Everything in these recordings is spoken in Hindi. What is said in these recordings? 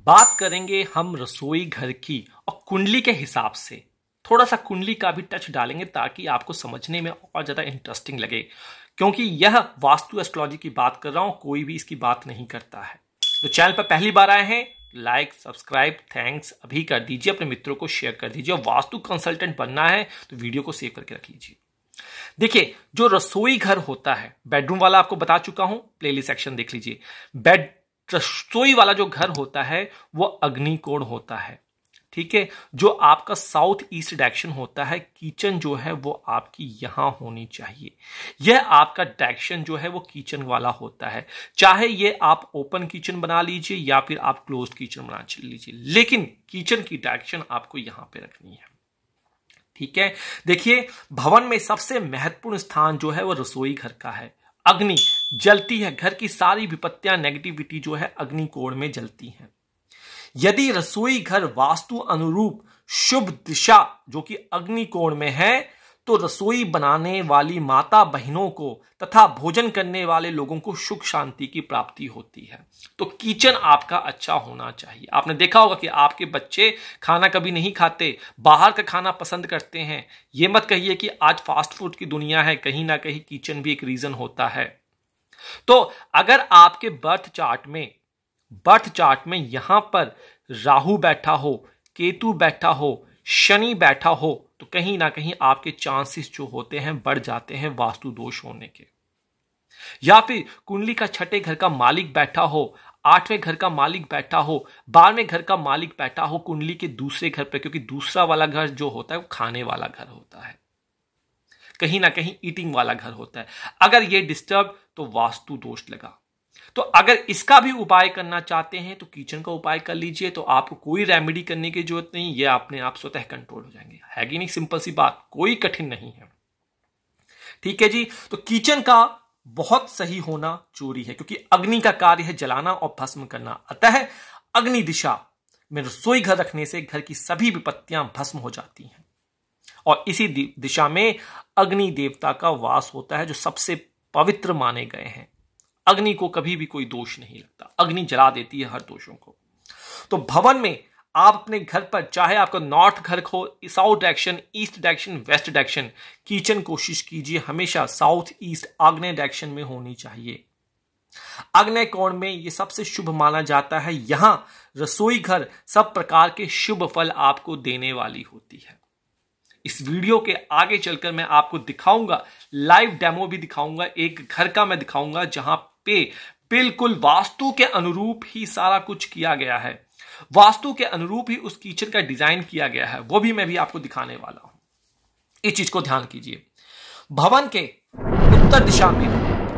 बात करेंगे हम रसोई घर की और कुंडली के हिसाब से थोड़ा सा कुंडली का भी टच डालेंगे ताकि आपको समझने में और ज्यादा इंटरेस्टिंग लगे, क्योंकि यह वास्तु एस्ट्रोलॉजी की बात कर रहा हूं, कोई भी इसकी बात नहीं करता है। तो चैनल पर पहली बार आए हैं, लाइक सब्सक्राइब थैंक्स अभी कर दीजिए, अपने मित्रों को शेयर कर दीजिए। और वास्तु कंसल्टेंट बनना है तो वीडियो को सेव करके रख लीजिए। देखिए, जो रसोई घर होता है, बेडरूम वाला आपको बता चुका हूं, प्लेलिस्ट सेक्शन देख लीजिए। रसोई वाला जो घर होता है वो अग्निकोण होता है, ठीक है। जो आपका साउथ ईस्ट डायरेक्शन होता है, किचन जो है वो आपकी यहां होनी चाहिए। यह आपका डायरेक्शन जो है वो किचन वाला होता है। चाहे ये आप ओपन किचन बना लीजिए या फिर आप क्लोज्ड किचन बना लीजिए, लेकिन किचन की डायरेक्शन आपको यहां पे रखनी है, ठीक है। देखिए, भवन में सबसे महत्वपूर्ण स्थान जो है वो रसोई घर का है। अग्नि जलती है, घर की सारी विपत्तियां नेगेटिविटी जो है अग्निकोण में जलती हैं। यदि रसोई घर वास्तु अनुरूप शुभ दिशा जो कि अग्निकोण में है, तो रसोई बनाने वाली माता बहनों को तथा भोजन करने वाले लोगों को सुख शांति की प्राप्ति होती है। तो किचन आपका अच्छा होना चाहिए। आपने देखा होगा कि आपके बच्चे खाना कभी नहीं खाते, बाहर का खाना पसंद करते हैं। ये मत कहिए कि आज फास्ट फूड की दुनिया है, कहीं ना कहीं किचन भी एक रीजन होता है। तो अगर आपके बर्थ चार्ट में यहां पर राहु बैठा हो, केतु बैठा हो, शनि बैठा हो, तो कहीं ना कहीं आपके चांसेस जो होते हैं बढ़ जाते हैं वास्तु दोष होने के। या फिर कुंडली का छठे घर का मालिक बैठा हो, आठवें घर का मालिक बैठा हो, 12वें घर का मालिक बैठा हो कुंडली के दूसरे घर पर, क्योंकि दूसरा वाला घर जो होता है वो खाने वाला घर होता है, कहीं ना कहीं ईटिंग वाला घर होता है। अगर ये डिस्टर्ब तो वास्तु दोष लगा। तो अगर इसका भी उपाय करना चाहते हैं तो किचन का उपाय कर लीजिए, तो आपको कोई रेमेडी करने की जरूरत नहीं, ये अपने आप स्वतः कंट्रोल हो जाएंगे। है कि नहीं, सिंपल सी बात, कोई कठिन नहीं है, ठीक है जी। तो किचन का बहुत सही होना जरूरी है, क्योंकि अग्नि का कार्य है जलाना और भस्म करना। अतः अग्नि दिशा में रसोई घर रखने से घर की सभी विपत्तियां भस्म हो जाती हैं। और इसी दिशा में अग्नि देवता का वास होता है, जो सबसे पवित्र माने गए हैं। अग्नि को कभी भी कोई दोष नहीं लगता, अग्नि जला देती है हर दोषों को। तो भवन में आप अपने घर पर, चाहे आपका नॉर्थ घर हो, south direction, east direction, west direction, kitchen कोशिश कीजिए हमेशा साउथ ईस्ट आग्नेय डायरेक्शन में होनी चाहिए। आग्नेय कोण में यह सबसे शुभ माना जाता है। यहां रसोई घर सब प्रकार के शुभ फल आपको देने वाली होती है। इस वीडियो के आगे चलकर मैं आपको दिखाऊंगा, लाइव डेमो भी दिखाऊंगा, एक घर का मैं दिखाऊंगा जहां पे बिल्कुल वास्तु के अनुरूप ही सारा कुछ किया गया है, वास्तु के अनुरूप ही उस किचन का डिजाइन किया गया है। वो भी मैं भी आपको दिखाने वाला हूं। इस चीज को ध्यान कीजिए। भवन के उत्तर दिशा में,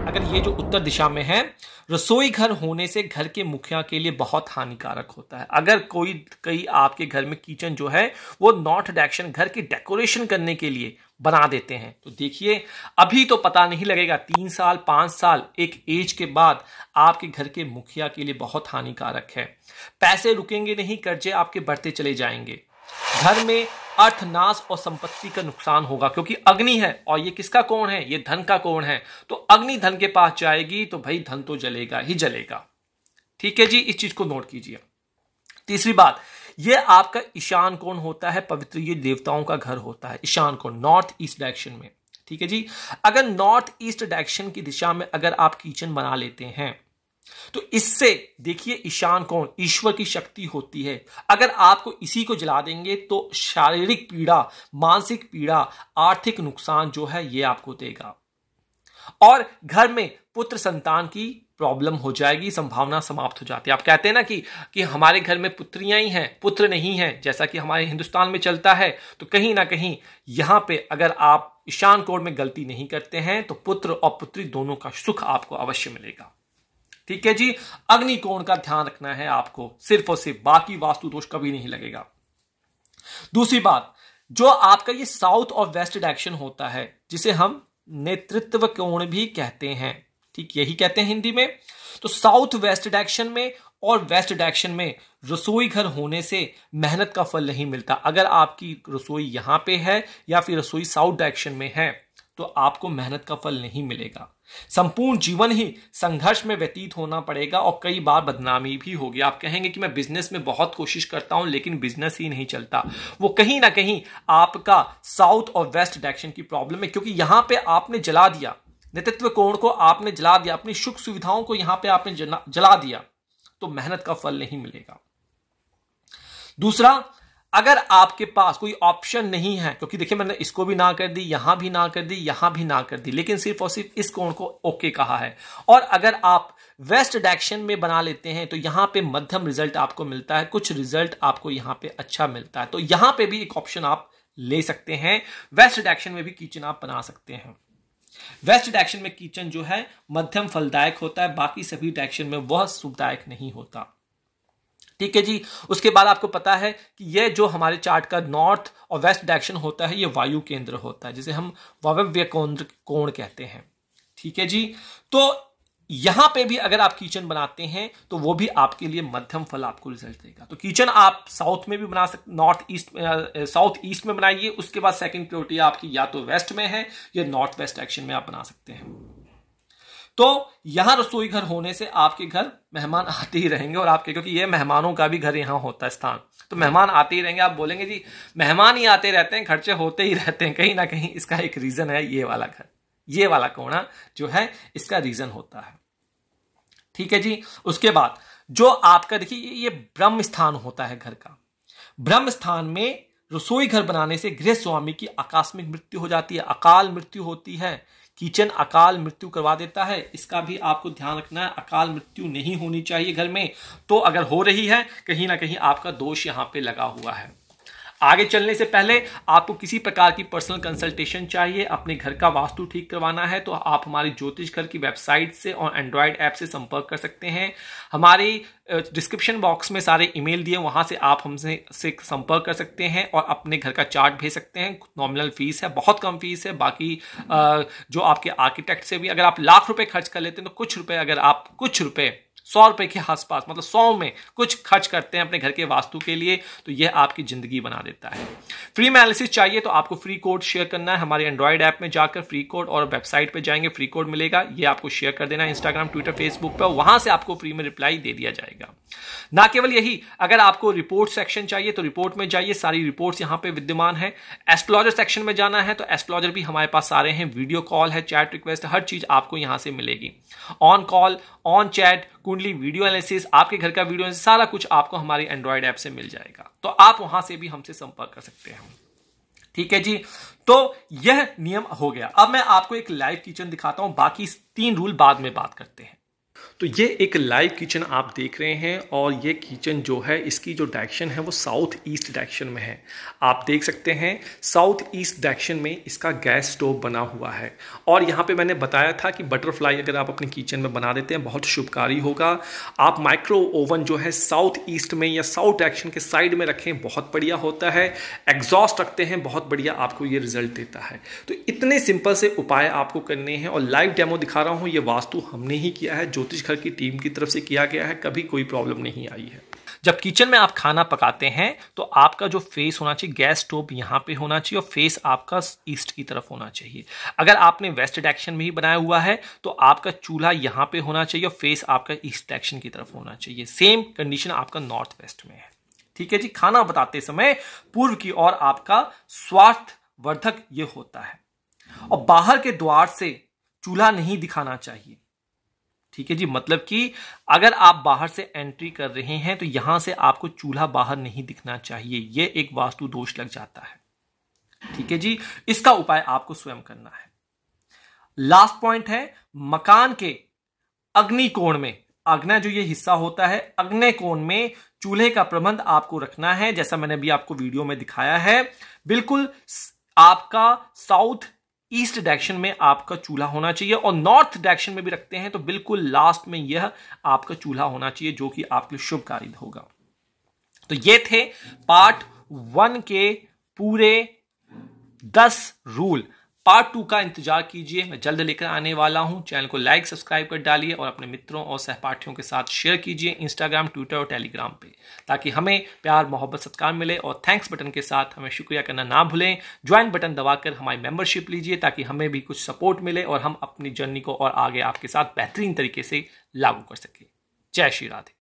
अगर ये जो उत्तर दिशा में है, रसोई घर होने से घर के मुखिया के लिए बहुत हानिकारक होता है। अगर कई आपके घर में किचन जो है वो नॉर्थ डायरेक्शन घर की डेकोरेशन करने के लिए बना देते हैं, तो देखिए अभी तो पता नहीं लगेगा, 3 साल 5 साल एक एज के बाद आपके घर के मुखिया के लिए बहुत हानिकारक है। पैसे रुकेंगे नहीं, कर्जे आपके बढ़ते चले जाएंगे, घर में अर्थनाश और संपत्ति का नुकसान होगा, क्योंकि अग्नि है और ये किसका कोण है, ये धन का कोण है। तो अग्नि धन के पास जाएगी तो भाई धन तो जलेगा ही जलेगा, ठीक है जी। इस चीज को नोट कीजिए। तीसरी बात, ये आपका ईशान कोण होता है, पवित्र ये देवताओं का घर होता है, ईशान कोण नॉर्थ ईस्ट डायरेक्शन में, ठीक है जी। अगर नॉर्थ ईस्ट डायरेक्शन की दिशा में अगर आप किचन बना लेते हैं तो इससे देखिए ईशान कोण ईश्वर की शक्ति होती है। अगर आपको इसी को जला देंगे तो शारीरिक पीड़ा, मानसिक पीड़ा, आर्थिक नुकसान जो है ये आपको देगा, और घर में पुत्र संतान की प्रॉब्लम हो जाएगी, संभावना समाप्त हो जाती है। आप कहते हैं ना कि हमारे घर में पुत्रियां ही हैं, पुत्र नहीं हैं, जैसा कि हमारे हिंदुस्तान में चलता है। तो कहीं ना कहीं यहां पे अगर आप ईशान कोण में गलती नहीं करते हैं तो पुत्र और पुत्री दोनों का सुख आपको अवश्य मिलेगा, ठीक है जी। अग्नि कोण का ध्यान रखना है आपको, सिर्फ और सिर्फ, बाकी वास्तु दोष कभी नहीं लगेगा। दूसरी बात, जो आपका ये साउथ और वेस्ट डायरेक्शन होता है, जिसे हम नेतृत्व कोण भी कहते हैं, ठीक यही कहते हैं हिंदी में। तो साउथ वेस्ट डायरेक्शन में और वेस्ट डायरेक्शन में रसोई घर होने से मेहनत का फल नहीं मिलता। अगर आपकी रसोई यहां पे है या फिर रसोई साउथ डायरेक्शन में है तो आपको मेहनत का फल नहीं मिलेगा। संपूर्ण जीवन ही संघर्ष में व्यतीत होना पड़ेगा और कई बार बदनामी भी होगी। आप कहेंगे कि मैं बिजनेस में बहुत कोशिश करता हूं लेकिन बिजनेस ही नहीं चलता। वो कहीं ना कहीं आपका साउथ और वेस्ट डायरेक्शन की प्रॉब्लम है, क्योंकि यहां पे आपने जला दिया, नेतृत्व कोण को आपने जला दिया, अपनी सुख सुविधाओं को यहां पे आपने जला दिया, तो मेहनत का फल नहीं मिलेगा। दूसरा, अगर आपके पास कोई ऑप्शन नहीं है, क्योंकि देखिए मैंने इसको भी ना कर दी, यहां भी ना कर दी, यहां भी ना कर दी, लेकिन सिर्फ और सिर्फ इस कोण को ओके कहा है, और अगर आप वेस्ट डायरेक्शन में बना लेते हैं तो यहां पे मध्यम रिजल्ट आपको मिलता है, कुछ रिजल्ट आपको यहां पे अच्छा मिलता है, तो यहां पे भी एक ऑप्शन आप ले सकते हैं। वेस्ट डायरेक्शन में भी किचन आप बना सकते हैं। वेस्ट डायरेक्शन में किचन जो है मध्यम फलदायक होता है, बाकी सभी डायरेक्शन में वह शुभदायक नहीं होता। ठीक है जी। उसके बाद आपको पता है कि यह जो हमारे चार्ट का नॉर्थ और वेस्ट डायरेक्शन होता है, यह वायु केंद्र होता है, जिसे हम वायव्य कोण कहते हैं। ठीक है जी। तो यहां पे भी अगर आप किचन बनाते हैं तो वो भी आपके लिए मध्यम फल आपको रिजल्ट देगा। तो किचन आप साउथ में भी बना सकते, साउथ ईस्ट में बनाइए। उसके बाद सेकंड प्रायोरिटी आपकी या तो वेस्ट में है या नॉर्थ वेस्ट डायरेक्शन में आप बना सकते हैं। तो यहां रसोई घर होने से आपके घर मेहमान आते ही रहेंगे, और आपके, क्योंकि ये मेहमानों का भी घर यहां होता है स्थान, तो मेहमान आते ही रहेंगे। आप बोलेंगे जी मेहमान ही आते रहते हैं, खर्चे होते ही रहते हैं, कहीं ना कहीं इसका एक रीजन है, ये वाला घर, ये वाला कोना जो है इसका रीजन होता है। ठीक है जी। उसके बाद जो आपका देखिए ये ब्रह्म स्थान होता है घर का। ब्रह्म स्थान में रसोई घर बनाने से गृह स्वामी की आकस्मिक मृत्यु हो जाती है, अकाल मृत्यु होती है। किचन अकाल मृत्यु करवा देता है, इसका भी आपको ध्यान रखना है। अकाल मृत्यु नहीं होनी चाहिए घर में, तो अगर हो रही है कहीं ना कहीं आपका दोष यहां पे लगा हुआ है। आगे चलने से पहले आपको किसी प्रकार की पर्सनल कंसल्टेशन चाहिए, अपने घर का वास्तु ठीक करवाना है, तो आप हमारी ज्योतिष घर की वेबसाइट से और एंड्रॉयड ऐप से संपर्क कर सकते हैं। हमारी डिस्क्रिप्शन बॉक्स में सारे ईमेल दिए, वहां से आप हमसे संपर्क कर सकते हैं और अपने घर का चार्ट भेज सकते हैं। नॉमिनल फीस है, बहुत कम फीस है। बाकी जो आपके आर्किटेक्ट से भी अगर आप लाख रुपए खर्च कर लेते हैं तो कुछ रुपए, अगर आप कुछ रुपए 100 रुपए के आसपास, मतलब 100 में कुछ खर्च करते हैं अपने घर के वास्तु के लिए, तो यह आपकी जिंदगी बना देता है। फ्री में एनालिसिस चाहिए तो आपको फ्री कोड शेयर करना है। हमारे एंड्रॉयड ऐप में जाकर फ्री कोड, और वेबसाइट पे जाएंगे फ्री कोड मिलेगा, ये आपको शेयर कर देना है इंस्टाग्राम, ट्विटर, फेसबुक पर, वहां से आपको फ्री में रिप्लाई दे दिया जाएगा। ना केवल यही, अगर आपको रिपोर्ट सेक्शन चाहिए तो रिपोर्ट में जाइए, सारी रिपोर्ट्स यहां पे विद्यमान है। एस्ट्रोलॉजर सेक्शन में जाना है तो एस्ट्रोलॉजर भी हमारे पास सारे हैं, वीडियो कॉल है, चैट रिक्वेस्ट, हर चीज आपको यहां से मिलेगी। ऑन कॉल, ऑन चैट, कुंडली वीडियो एनालिसिस, आपके घर का वीडियो एनालिसिस, सारा कुछ आपको हमारी एंड्रॉयड ऐप से मिल जाएगा, तो आप वहां से भी हमसे संपर्क कर सकते हैं। ठीक है जी। तो यह नियम हो गया। अब मैं आपको एक लाइव किचन दिखाता हूं, बाकी 3 रूल बाद में बात करते हैं। तो ये एक लाइव किचन आप देख रहे हैं, और ये किचन जो है इसकी जो डायरेक्शन है वो साउथ ईस्ट डायरेक्शन में है। आप देख सकते हैं साउथ ईस्ट डायरेक्शन में इसका गैस स्टोव बना हुआ है, और यहाँ पे मैंने बताया था कि बटरफ्लाई अगर आप अपने किचन में बना देते हैं बहुत शुभकारी होगा। आप माइक्रो ओवन जो है साउथ ईस्ट में या साउथ डायरेक्शन के साइड में रखें, बहुत बढ़िया होता है। एग्जॉस्ट रखते हैं, बहुत बढ़िया आपको ये रिजल्ट देता है। तो इतने सिंपल से उपाय आपको करने हैं, और लाइव डेमो दिखा रहा हूँ। ये वास्तु हमने ही किया है, ज्योतिष घर की टीम की तरफ से किया गया है, कभी कोई प्रॉब्लम नहीं आई है। जब किचन में आप खाना पकाते हैं तो आपका जो फेस होना चाहिए, गैस स्टोव यहां पे होना चाहिए और फेस आपका ईस्ट की तरफ होना चाहिए। अगर आपने वेस्ट डायरेक्शन में ही बनाया हुआ है तो आपका चूल्हा यहां पे होना चाहिए और फेस आपका ईस्ट डायरेक्शन की तरफ होना चाहिए। सेम कंडीशन आपका नॉर्थ वेस्ट में है। ठीक है जी। खाना बताते समय पूर्व की ओर आपका स्वास्थ्यवर्धक ये होता है, और बाहर के द्वार से चूल्हा नहीं दिखाना चाहिए। ठीक है जी। मतलब कि अगर आप बाहर से एंट्री कर रहे हैं तो यहां से आपको चूल्हा बाहर नहीं दिखना चाहिए, यह एक वास्तु दोष लग जाता है। ठीक है जी। इसका उपाय आपको स्वयं करना है। लास्ट पॉइंट है, मकान के अग्नि कोण में, अग्नि जो ये हिस्सा होता है, अग्नि कोण में चूल्हे का प्रबंध आपको रखना है, जैसा मैंने अभी आपको वीडियो में दिखाया है। बिल्कुल आपका साउथ ईस्ट डायरेक्शन में आपका चूल्हा होना चाहिए, और नॉर्थ डायरेक्शन में भी रखते हैं तो बिल्कुल लास्ट में यह आपका चूल्हा होना चाहिए, जो कि आपके लिए शुभकारी होगा। तो ये थे पार्ट 1 के पूरे 10 रूल। पार्ट 2 का इंतजार कीजिए, मैं जल्द लेकर आने वाला हूं। चैनल को लाइक सब्सक्राइब कर डालिए और अपने मित्रों और सहपाठियों के साथ शेयर कीजिए इंस्टाग्राम, ट्विटर और टेलीग्राम पे, ताकि हमें प्यार, मोहब्बत, सत्कार मिले। और थैंक्स बटन के साथ हमें शुक्रिया करना ना भूलें। ज्वाइन बटन दबाकर हमारी मेंबरशिप लीजिए ताकि हमें भी कुछ सपोर्ट मिले और हम अपनी जर्नी को और आगे आपके साथ बेहतरीन तरीके से लागू कर सकें। जय श्री राधे।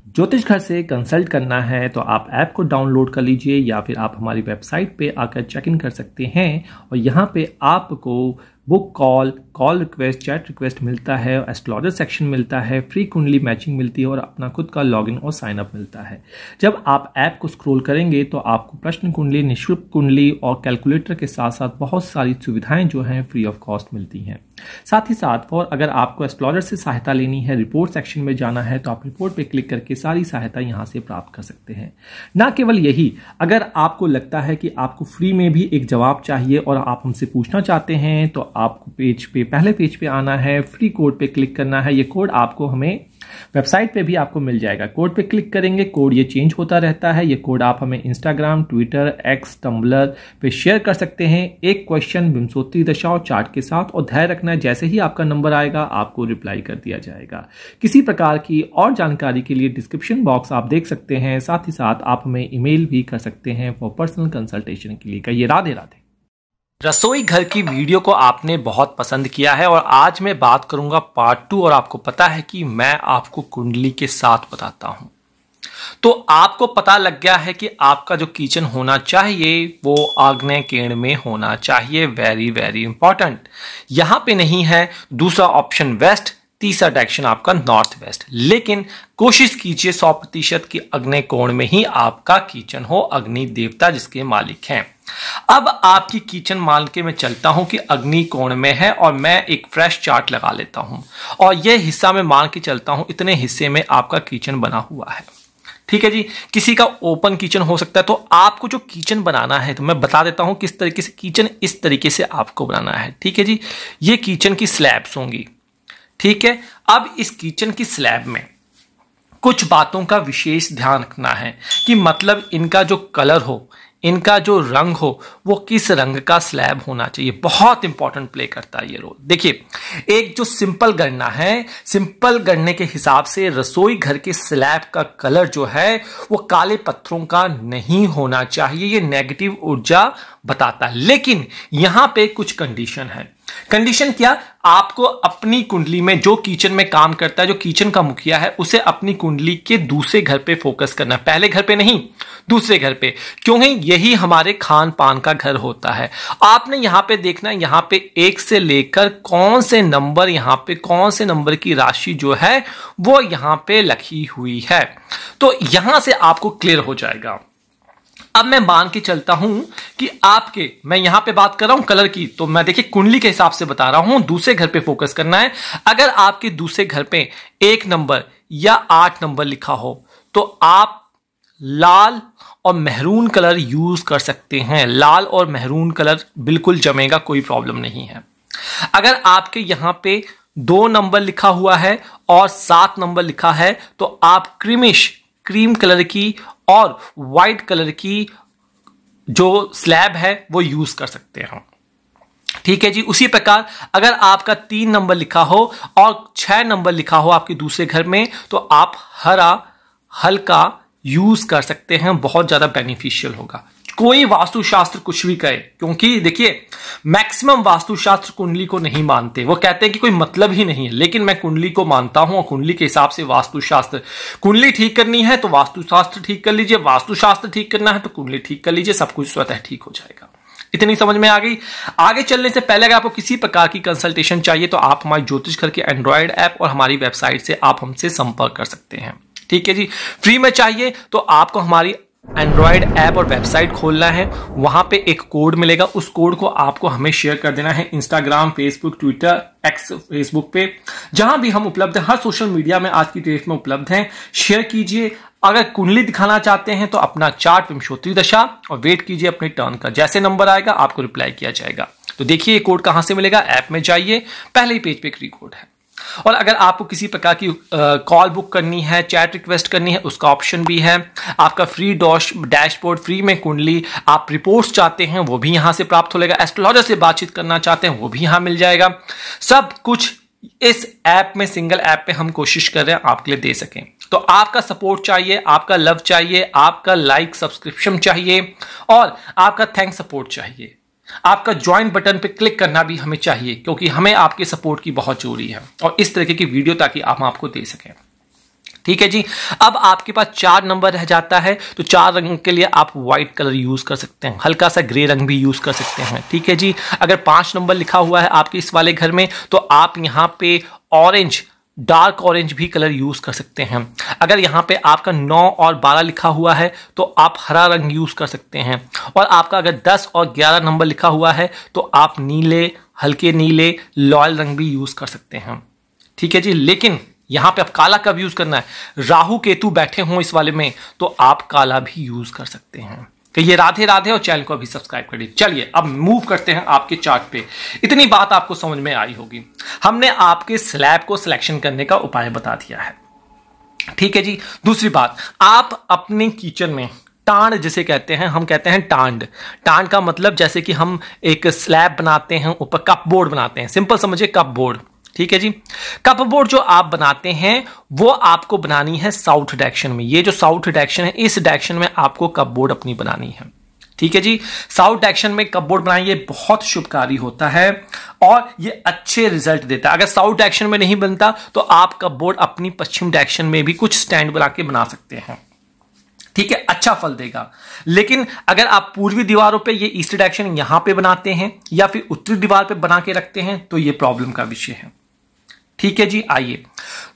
ज्योतिष घर से कंसल्ट करना है तो आप ऐप को डाउनलोड कर लीजिए या फिर आप हमारी वेबसाइट पे आकर चेक इन कर सकते हैं और यहाँ पे आपको book call request, chat request मिलता है, एस्ट्रोलॉजर सेक्शन मिलता है, फ्री कुंडली मैचिंग मिलती है और अपना खुद का लॉगिन और साइन अप मिलता है। जब आप ऐप को स्क्रॉल करेंगे तो आपको प्रश्न कुंडली, निःशुल्क कुंडली और कैलकुलेटर के साथ साथ बहुत सारी सुविधाएं जो हैं फ्री ऑफ कॉस्ट मिलती हैं। साथ ही साथ और अगर आपको एस्ट्रोलॉजर से सहायता लेनी है, रिपोर्ट सेक्शन में जाना है तो आप रिपोर्ट पे क्लिक करके सारी सहायता यहाँ से प्राप्त कर सकते हैं। ना केवल यही, अगर आपको लगता है कि आपको फ्री में भी एक जवाब चाहिए और आप हमसे पूछना चाहते हैं तो आपको पहले पेज पे आना है, फ्री कोड पे क्लिक करना है। ये कोड आपको हमें वेबसाइट पे भी आपको मिल जाएगा। कोड पे क्लिक करेंगे, कोड ये चेंज होता रहता है। ये कोड आप हमें इंस्टाग्राम, ट्विटर, एक्स, टम्बलर पे शेयर कर सकते हैं। एक क्वेश्चन, विंशोत्तरी दशा और चार्ट के साथ, और ध्यान रखना है जैसे ही आपका नंबर आएगा आपको रिप्लाई कर दिया जाएगा। किसी प्रकार की और जानकारी के लिए डिस्क्रिप्शन बॉक्स आप देख सकते हैं। साथ ही साथ आप हमें ईमेल भी कर सकते हैं फॉर पर्सनल कंसल्टेशन के लिए। कहिए राधे राधे। रसोई घर की वीडियो को आपने बहुत पसंद किया है और आज मैं बात करूंगा पार्ट 2। और आपको पता है कि मैं आपको कुंडली के साथ बताता हूं, तो आपको पता लग गया है कि आपका जो किचन होना चाहिए वो आग्नेय केंद्र में होना चाहिए। Very very important. यहां पे नहीं है दूसरा ऑप्शन वेस्ट, तीसरा डायरेक्शन आपका नॉर्थ वेस्ट। लेकिन कोशिश कीजिए 100% कि अग्नि कोण में ही आपका किचन हो, अग्नि देवता जिसके मालिक हैं। अब आपकी किचन मान के मैं चलता हूं कि अग्नि कोण में है और मैं एक फ्रेश चार्ट लगा लेता हूं और यह हिस्सा मैं मान के चलता हूं इतने हिस्से में आपका किचन बना हुआ है। ठीक है जी। किसी का ओपन किचन हो सकता है, तो आपको जो किचन बनाना है तो मैं बता देता हूं किस तरीके से किचन इस तरीके से आपको बनाना है। ठीक है जी। ये किचन की स्लैब्स होंगी। ठीक है। अब इस किचन की स्लैब में कुछ बातों का विशेष ध्यान रखना है कि मतलब इनका जो कलर हो, इनका जो रंग हो, वो किस रंग का स्लैब होना चाहिए। बहुत इंपॉर्टेंट प्ले करता है ये रोल। देखिए, एक जो सिंपल गणना है, सिंपल गणने के हिसाब से रसोई घर के स्लैब का कलर जो है वो काले पत्थरों का नहीं होना चाहिए। ये नेगेटिव ऊर्जा बताता है। लेकिन यहां पे कुछ कंडीशन है। कंडीशन क्या? आपको अपनी कुंडली में जो किचन में काम करता है, जो किचन का मुखिया है, उसे अपनी कुंडली के दूसरे घर पे फोकस करना है, पहले घर पे नहीं, दूसरे घर पे। क्योंकि यही हमारे खान पान का घर होता है। आपने यहां पे देखना है, यहां पे 1 से लेकर कौन से नंबर, यहां पे कौन से नंबर की राशि जो है वो यहां पे लिखी हुई है, तो यहां से आपको क्लियर हो जाएगा। अब मैं मान के चलता हूं कि आपके, मैं यहां पे बात कर रहा हूं कलर की, तो मैं देखिए कुंडली के हिसाब से बता रहा हूं, दूसरे घर पे फोकस करना है। अगर आपके दूसरे घर पे 1 नंबर या 8 नंबर लिखा हो तो आप लाल और मेहरून कलर यूज कर सकते हैं। लाल और मेहरून कलर बिल्कुल जमेगा, कोई प्रॉब्लम नहीं है। अगर आपके यहां पे 2 नंबर लिखा हुआ है और 7 नंबर लिखा है तो आप क्रीम कलर की और व्हाइट कलर की जो स्लैब है वो यूज कर सकते हैं। ठीक है जी। उसी प्रकार अगर आपका 3 नंबर लिखा हो और 6 नंबर लिखा हो आपके दूसरे घर में तो आप हरा हल्का यूज कर सकते हैं, बहुत ज्यादा बेनिफिशियल होगा। कोई वास्तुशास्त्र कुछ भी कहे, क्योंकि देखिए मैक्सिमम वास्तुशास्त्र कुंडली को नहीं मानते, वो कहते हैं कि कोई मतलब ही नहीं है। लेकिन मैं कुंडली को मानता हूं और कुंडली के हिसाब से वास्तुशास्त्र, कुंडली ठीक करनी है तो वास्तुशास्त्र ठीक कर लीजिए, वास्तुशास्त्र ठीक करना है तो कुंडली ठीक कर लीजिए, सब कुछ स्वतः ठीक हो जाएगा। इतनी समझ में आ गई। आगे चलने से पहले अगर आपको किसी प्रकार की कंसल्टेशन चाहिए तो आप हमारे ज्योतिष घर के एंड्रॉयड ऐप और हमारी वेबसाइट से आप हमसे संपर्क कर सकते हैं। ठीक है जी। फ्री में चाहिए तो आपको हमारी एंड्रॉयड ऐप और वेबसाइट खोलना है, वहां पे एक कोड मिलेगा, उस कोड को आपको हमें शेयर कर देना है Instagram, Facebook, Twitter, x, Facebook पे, जहां भी हम उपलब्ध हैं, हर सोशल मीडिया में आज की डेट में उपलब्ध हैं। शेयर कीजिए। अगर कुंडली दिखाना चाहते हैं तो अपना चार्ट, विंशोत्तरी दशा, और वेट कीजिए अपने टर्न का। जैसे नंबर आएगा आपको रिप्लाई किया जाएगा। तो देखिए ये कोड कहां से मिलेगा, ऐप में जाइए, पहले ही पेज पे एक कोड है। और अगर आपको किसी प्रकार की कॉल बुक करनी है, चैट रिक्वेस्ट करनी है, उसका ऑप्शन भी है। आपका फ्री डैशबोर्ड, फ्री में कुंडली, आप रिपोर्ट्स चाहते हैं वो भी यहां से प्राप्त हो जाएगा। एस्ट्रोलॉजर से बातचीत करना चाहते हैं वो भी यहां मिल जाएगा। सब कुछ इस ऐप में, सिंगल ऐप पे हम कोशिश कर रहे हैं आपके लिए दे सकें। तो आपका सपोर्ट चाहिए, आपका लव चाहिए, आपका लाइक सब्सक्रिप्शन चाहिए और आपका थैंक सपोर्ट चाहिए। आपका ज्वाइन बटन पे क्लिक करना भी हमें चाहिए, क्योंकि हमें आपके सपोर्ट की बहुत जरूरी है और इस तरीके की वीडियो ताकि हम आपको दे सकें। ठीक है जी। अब आपके पास 4 नंबर रह जाता है, तो 4 रंग के लिए आप व्हाइट कलर यूज कर सकते हैं, हल्का सा ग्रे रंग भी यूज कर सकते हैं। ठीक है जी। अगर 5 नंबर लिखा हुआ है आपके इस वाले घर में, तो आप यहां पे ऑरेंज, डार्क ऑरेंज भी कलर यूज कर सकते हैं। अगर यहां पे आपका 9 और 12 लिखा हुआ है तो आप हरा रंग यूज कर सकते हैं। और आपका अगर 10 और 11 नंबर लिखा हुआ है तो आप नीले, हल्के नीले, लॉयल रंग भी यूज कर सकते हैं। ठीक है जी। लेकिन यहां पे आप काला कब यूज करना है, राहु केतु बैठे हों इस वाले में, तो आप काला भी यूज कर सकते हैं। तो ये राधे राधे, और चैनल को अभी सब्सक्राइब कर लीजिए। चलिए अब मूव करते हैं आपके चार्ट पे। इतनी बात आपको समझ में आई होगी। हमने आपके स्लैब को सिलेक्शन करने का उपाय बता दिया है। ठीक है जी। दूसरी बात, आप अपने किचन में टांड जिसे कहते हैं, हम कहते हैं टांड। टांड का मतलब जैसे कि हम एक स्लैब बनाते हैं, ऊपर कप बोर्ड बनाते हैं, सिंपल समझिए कप बोर्ड। ठीक है जी। कप बोर्ड जो आप बनाते हैं वो आपको बनानी है साउथ डायरेक्शन में। ये जो साउथ डायरेक्शन है, इस डायरेक्शन में आपको कप बोर्ड अपनी बनानी है। ठीक है जी। साउथ डायरेक्शन में कप बोर्ड बनाइए, बहुत शुभकारी होता है और ये अच्छे रिजल्ट देता है। अगर साउथ डायरेक्शन में नहीं बनता तो आप कप बोर्ड अपनी पश्चिम डायरेक्शन में भी कुछ स्टैंड बना के बना सकते हैं। ठीक है, अच्छा फल देगा। लेकिन अगर आप पूर्वी दीवारों पे ये ईस्ट डायरेक्शन यहां पे बनाते हैं या फिर उत्तरी दीवार पे बना के रखते हैं तो ये प्रॉब्लम का विषय है। ठीक है जी। आइए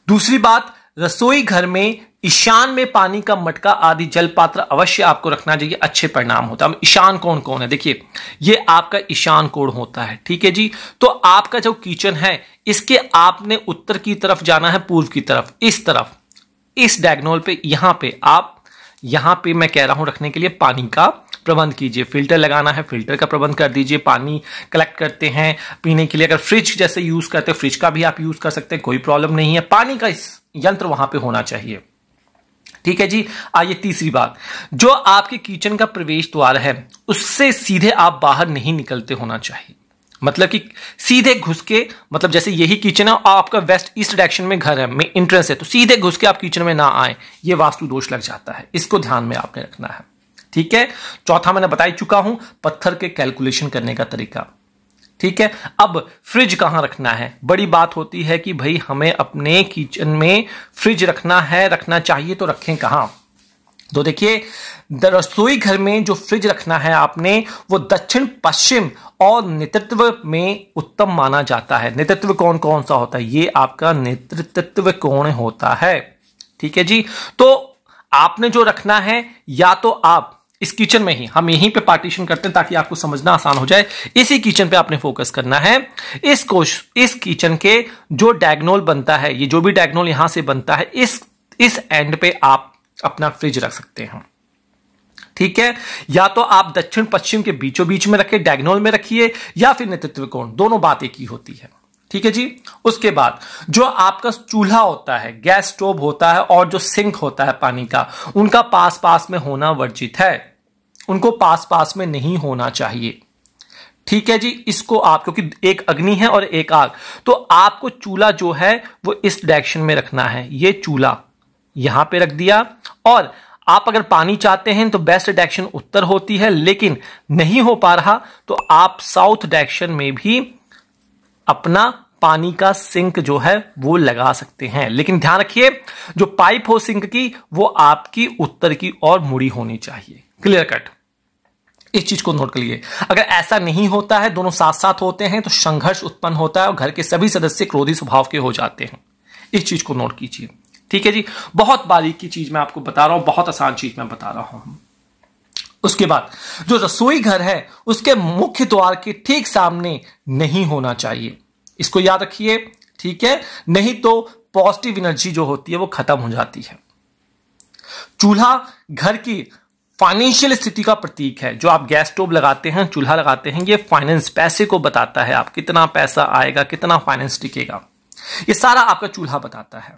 दूसरी बात, रसोई घर में ईशान में पानी का मटका आदि जल पात्र अवश्य आपको रखना चाहिए, अच्छे परिणाम होता है। ईशान कौन कौन है, देखिए ये आपका ईशान कोण होता है। ठीक है जी। तो आपका जो किचन है इसके आपने उत्तर की तरफ जाना है, पूर्व की तरफ, इस तरफ, इस डायगोनल पे, यहां पे मैं कह रहा हूं रखने के लिए पानी का प्रबंध कीजिए। फिल्टर लगाना है, फिल्टर का प्रबंध कर दीजिए। पानी कलेक्ट करते हैं पीने के लिए, अगर फ्रिज जैसे यूज करते हैं, फ्रिज का भी आप यूज कर सकते हैं, कोई प्रॉब्लम नहीं है। पानी का इस यंत्र वहां पे होना चाहिए। ठीक है जी। आइए तीसरी बात, जो आपके किचन का प्रवेश द्वार है उससे सीधे आप बाहर नहीं निकलते होना चाहिए। मतलब कि सीधे घुस के, मतलब जैसे यही किचन है और आपका वेस्ट ईस्ट डायरेक्शन में घर है, में एंट्रेंस है, तो सीधे घुस के आप किचन में ना आए, ये वास्तु दोष लग जाता है। इसको ध्यान में आपने रखना है। ठीक है। चौथा मैंने बता ही चुका हूं, पत्थर के कैलकुलेशन करने का तरीका। ठीक है। अब फ्रिज कहां रखना है, बड़ी बात होती है कि भाई हमें अपने किचन में फ्रिज रखना है, रखना चाहिए, तो रखें कहां। तो देखिए, रसोई घर में जो फ्रिज रखना है आपने, वो दक्षिण पश्चिम और नेतृत्व में उत्तम माना जाता है। नेतृत्व कोण कौन सा होता है, ये आपका नेतृत्व कोण होता है। ठीक है जी। तो आपने जो रखना है, या तो आप इस किचन में ही, हम यहीं पे पार्टीशन करते हैं ताकि आपको समझना आसान हो जाए, इसी किचन पे आपने फोकस करना है। इस किचन के जो डायगोनल बनता है, ये जो भी डायगोनल यहां से बनता है, इस एंड पे आप अपना फ्रिज रख सकते हैं। ठीक है। या तो आप दक्षिण पश्चिम के बीचों बीच में रखिए, डायगोनल में रखिए, या फिर नेतृत्व कोण, दोनों बात एक ही होती है। ठीक है जी। उसके बाद जो आपका चूल्हा होता है, गैस स्टोव होता है और जो सिंक होता है पानी का, उनका पास पास में होना वर्जित है, उनको पास पास में नहीं होना चाहिए। ठीक है जी। इसको आप, क्योंकि एक अग्नि है और एक आग, तो आपको चूल्हा जो है वो इस डायरेक्शन में रखना है। ये चूल्हा यहां पे रख दिया, और आप अगर पानी चाहते हैं तो बेस्ट डायरेक्शन उत्तर होती है, लेकिन नहीं हो पा रहा तो आप साउथ डायरेक्शन में भी अपना पानी का सिंक जो है वो लगा सकते हैं। लेकिन ध्यान रखिए, जो पाइप हो सिंक की, वो आपकी उत्तर की ओर मुड़ी होनी चाहिए। क्लियर कट, इस चीज को नोट कर लिए। अगर ऐसा नहीं होता है, दोनों साथ साथ होते हैं, तो संघर्ष उत्पन्न होता है और घर के सभी सदस्य क्रोधी स्वभाव के हो जाते हैं। इस चीज को नोट कीजिए। ठीक है जी। बहुत बारीकी चीज मैं आपको बता रहा हूं, बहुत आसान चीज मैं बता रहा हूं। उसके बाद जो रसोई घर है उसके मुख्य द्वार के ठीक सामने नहीं होना चाहिए, इसको याद रखिए। ठीक है। नहीं तो पॉजिटिव एनर्जी जो होती है वो खत्म हो जाती है। चूल्हा घर की फाइनेंशियल स्थिति का प्रतीक है। जो आप गैस स्टोव लगाते हैं, चूल्हा लगाते हैं, ये फाइनेंस, पैसे को बताता है, आप कितना पैसा आएगा, कितना फाइनेंस टिकेगा। ये सारा आपका चूल्हा बताता है।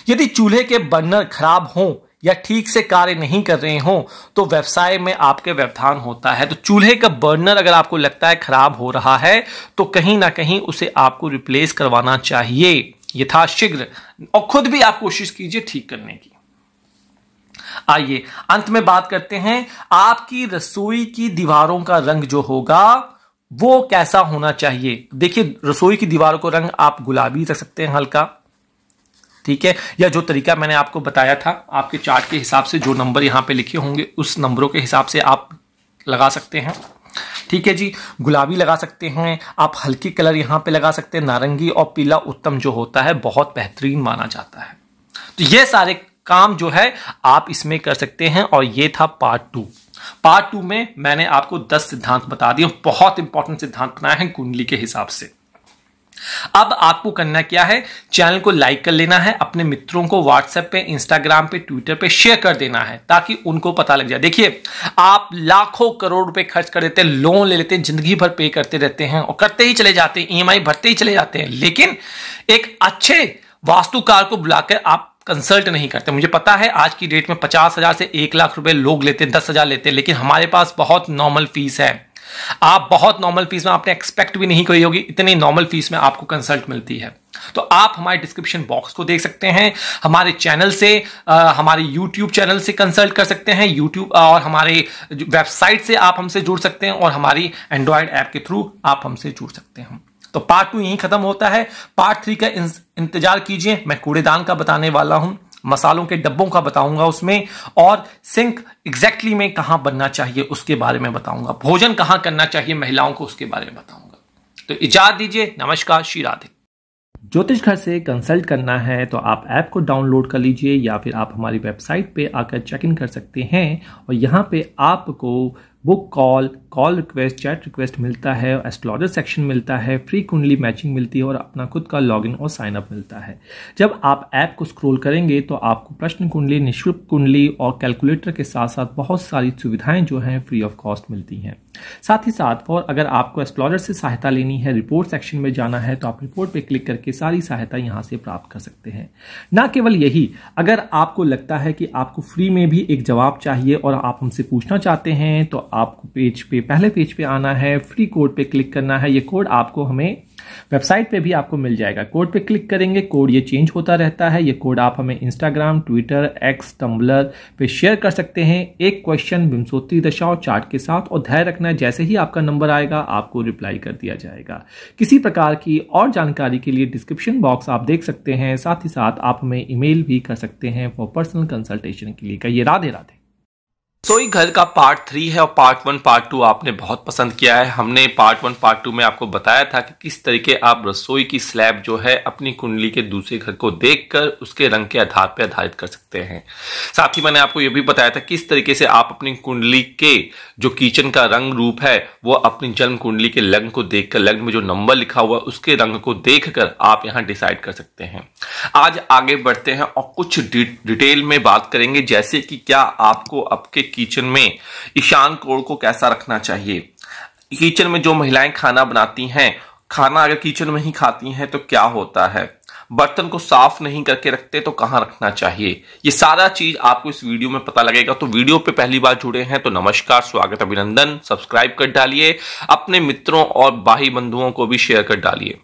यदि चूल्हे के बर्नर खराब हों या ठीक से कार्य नहीं कर रहे हों तो व्यवसाय में आपके व्यवधान होता है। तो चूल्हे का बर्नर अगर आपको लगता है खराब हो रहा है तो कहीं ना कहीं उसे आपको रिप्लेस करवाना चाहिए यथाशीघ्र, और खुद भी आप कोशिश कीजिए ठीक करने की। आइए अंत में बात करते हैं, आपकी रसोई की दीवारों का रंग जो होगा वो कैसा होना चाहिए। देखिए, रसोई की दीवारों को रंग आप गुलाबी रख सकते हैं हल्का, ठीक है, या जो तरीका मैंने आपको बताया था आपके चार्ट के हिसाब से जो नंबर यहां पे लिखे होंगे उस नंबरों के हिसाब से आप लगा सकते हैं। ठीक है जी, गुलाबी लगा सकते हैं आप, हल्की कलर यहां पे लगा सकते हैं, नारंगी और पीला उत्तम जो होता है बहुत बेहतरीन माना जाता है। तो ये सारे काम जो है आप इसमें कर सकते हैं। और ये था पार्ट 2। पार्ट 2 में मैंने आपको 10 सिद्धांत बता दिए, बहुत इंपॉर्टेंट सिद्धांत बनाए हैं कुंडली के हिसाब से। अब आपको करना क्या है, चैनल को लाइक कर लेना है, अपने मित्रों को व्हाट्सएप पे, इंस्टाग्राम पे, ट्विटर पे शेयर कर देना है ताकि उनको पता लग जाए। देखिए, आप लाखों करोड़ रुपए खर्च कर देते हैं, लोन ले लेते हैं, जिंदगी भर पे करते रहते हैं और करते ही चले जाते हैं, ईएमआई भरते ही चले जाते हैं, लेकिन एक अच्छे वास्तुकार को बुलाकर आप कंसल्ट नहीं करते। मुझे पता है आज की डेट में 50,000 से 1 लाख रुपए लोग लेते हैं, 10,000 लेते हैं, लेकिन हमारे पास बहुत नॉर्मल फीस है। आप बहुत नॉर्मल फीस में आपने एक्सपेक्ट भी नहीं करी होगी, इतनी नॉर्मल फीस में आपको कंसल्ट मिलती है। तो आप हमारे डिस्क्रिप्शन बॉक्स को देख सकते हैं, हमारे चैनल से, हमारे यूट्यूब चैनल से कंसल्ट कर सकते हैं, यूट्यूब और हमारे वेबसाइट से आप हमसे जुड़ सकते हैं, और हमारी एंड्रॉयड ऐप के थ्रू आप हमसे जुड़ सकते हैं। तो पार्ट 2 यहीं खत्म होता है। पार्ट 3 का इंतजार कीजिए, मैं कूड़ेदान का बताने वाला हूं, मसालों के डब्बों का बताऊंगा उसमें, और सिंक एग्जैक्टली में कहां बनना चाहिए उसके बारे में बताऊंगा, भोजन कहां करना चाहिए महिलाओं को उसके बारे में बताऊंगा। तो इजाजत दीजिए, नमस्कार, श्री राधे। ज्योतिष घर से कंसल्ट करना है तो आप ऐप को डाउनलोड कर लीजिए या फिर आप हमारी वेबसाइट पे आकर चेक इन कर सकते हैं, और यहां पे आपको book call request, chat request मिलता है, एस्ट्रोलॉजर सेक्शन मिलता है, फ्री कुंडली मैचिंग मिलती है और अपना खुद का लॉगिन और साइन अप मिलता है। जब आप ऐप को स्क्रॉल करेंगे तो आपको प्रश्न कुंडली, निःशुल्क कुंडली और कैलकुलेटर के साथ साथ बहुत सारी सुविधाएं जो हैं फ्री ऑफ कॉस्ट मिलती हैं। साथ ही साथ और अगर आपको एस्ट्रोलॉजर से सहायता लेनी है, रिपोर्ट सेक्शन में जाना है तो आप रिपोर्ट पे क्लिक करके सारी सहायता यहां से प्राप्त कर सकते हैं। ना केवल यही, अगर आपको लगता है कि आपको फ्री में भी एक जवाब चाहिए और आप हमसे पूछना चाहते हैं तो आपको पेज पे, पहले पेज पे आना है, फ्री कोड पे क्लिक करना है। ये कोड आपको हमें वेबसाइट पे भी आपको मिल जाएगा। कोड पे क्लिक करेंगे, कोड ये चेंज होता रहता है। ये कोड आप हमें इंस्टाग्राम, ट्विटर, एक्स, टम्बलर पे शेयर कर सकते हैं। एक क्वेश्चन, विंशोत्तरी दशा और चार्ट के साथ, और धैर्य रखना है, जैसे ही आपका नंबर आएगा आपको रिप्लाई कर दिया जाएगा। किसी प्रकार की और जानकारी के लिए डिस्क्रिप्शन बॉक्स आप देख सकते हैं। साथ ही साथ आप हमें ईमेल भी कर सकते हैं फॉर पर्सनल कंसल्टेशन के लिए। कहिए राधे राधे। रसोई घर का पार्ट 3 है और पार्ट 1 पार्ट 2 आपने बहुत पसंद किया है। हमने पार्ट 1 पार्ट 2 में आपको बताया था कि किस तरीके आप रसोई की स्लैब जो है अपनी कुंडली के दूसरे घर को देखकर उसके रंग के आधार पर आधारित कर सकते हैं। साथ ही मैंने आपको यह भी बताया था किस तरीके से आप अपनी कुंडली के जो किचन का रंग रूप है वो अपनी जन्म कुंडली के लग्न को देखकर, लग्न में जो नंबर लिखा हुआ उसके रंग को देखकर आप यहां डिसाइड कर सकते हैं। आज आगे बढ़ते हैं और कुछ डिटेल में बात करेंगे, जैसे कि क्या आपको आपके किचन में ईशान कोण को कैसा रखना चाहिए। किचन में जो महिलाएं खाना बनाती हैं, खाना अगर किचन में ही खाती हैं तो क्या होता है, बर्तन को साफ नहीं करके रखते तो कहां रखना चाहिए, ये सारा चीज आपको इस वीडियो में पता लगेगा। तो वीडियो पे पहली बार जुड़े हैं तो नमस्कार, स्वागत, अभिनंदन। सब्सक्राइब कर डालिए, अपने मित्रों और बाही बंधुओं को भी शेयर कर डालिए।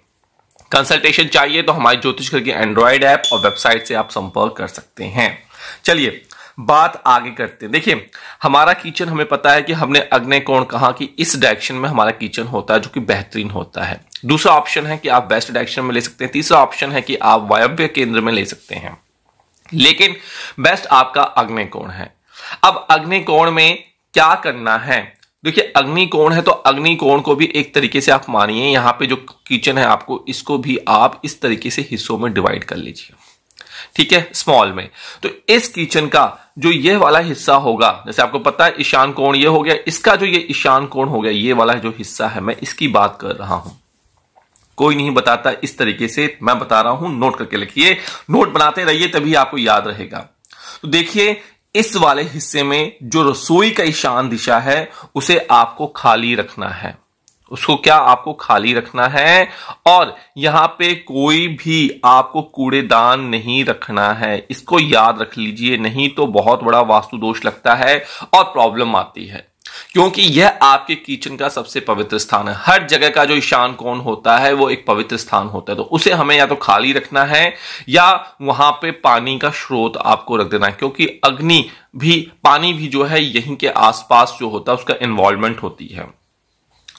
कंसल्टेशन चाहिए तो हमारे ज्योतिष घर की एंड्रॉयड ऐप और वेबसाइट से आप संपर्क कर सकते हैं। चलिए बात आगे करते हैं। देखिए, हमारा किचन, हमें पता है कि हमने अग्नि कोण कहा कि इस डायरेक्शन में हमारा किचन होता है जो कि बेहतरीन होता है। दूसरा ऑप्शन है कि आप वेस्ट डायरेक्शन में ले सकते हैं। तीसरा ऑप्शन है कि आप वायव्य केंद्र में ले सकते हैं, लेकिन बेस्ट आपका अग्नि कोण है। अब अग्नि कोण में क्या करना है, देखिए अग्नि कोण है तो अग्नि कोण को भी एक तरीके से आप मानिए, यहां पे जो किचन है आपको इसको भी आप इस तरीके से हिस्सों में डिवाइड कर लीजिए, ठीक है, स्मॉल में। तो इस किचन का जो ये वाला हिस्सा होगा, जैसे आपको पता है ईशान कोण ये हो गया, इसका जो ये ईशान कोण हो गया, ये वाला जो हिस्सा है, मैं इसकी बात कर रहा हूं। कोई नहीं बताता इस तरीके से, मैं बता रहा हूं, नोट करके लिखिए, नोट बनाते रहिए तभी आपको याद रहेगा। तो देखिए इस वाले हिस्से में जो रसोई का ईशान दिशा है उसे आपको खाली रखना है, उसको क्या आपको खाली रखना है, और यहां पे कोई भी आपको कूड़ेदान नहीं रखना है। इसको याद रख लीजिए, नहीं तो बहुत बड़ा वास्तु दोष लगता है और प्रॉब्लम आती है, क्योंकि यह आपके किचन का सबसे पवित्र स्थान है। हर जगह का जो ईशान कोण होता है वो एक पवित्र स्थान होता है, तो उसे हमें या तो खाली रखना है या वहां पे पानी का स्रोत आपको रख देना है, क्योंकि अग्नि भी, पानी भी जो है यहीं के आसपास जो होता है उसका इन्वॉल्वमेंट होती है।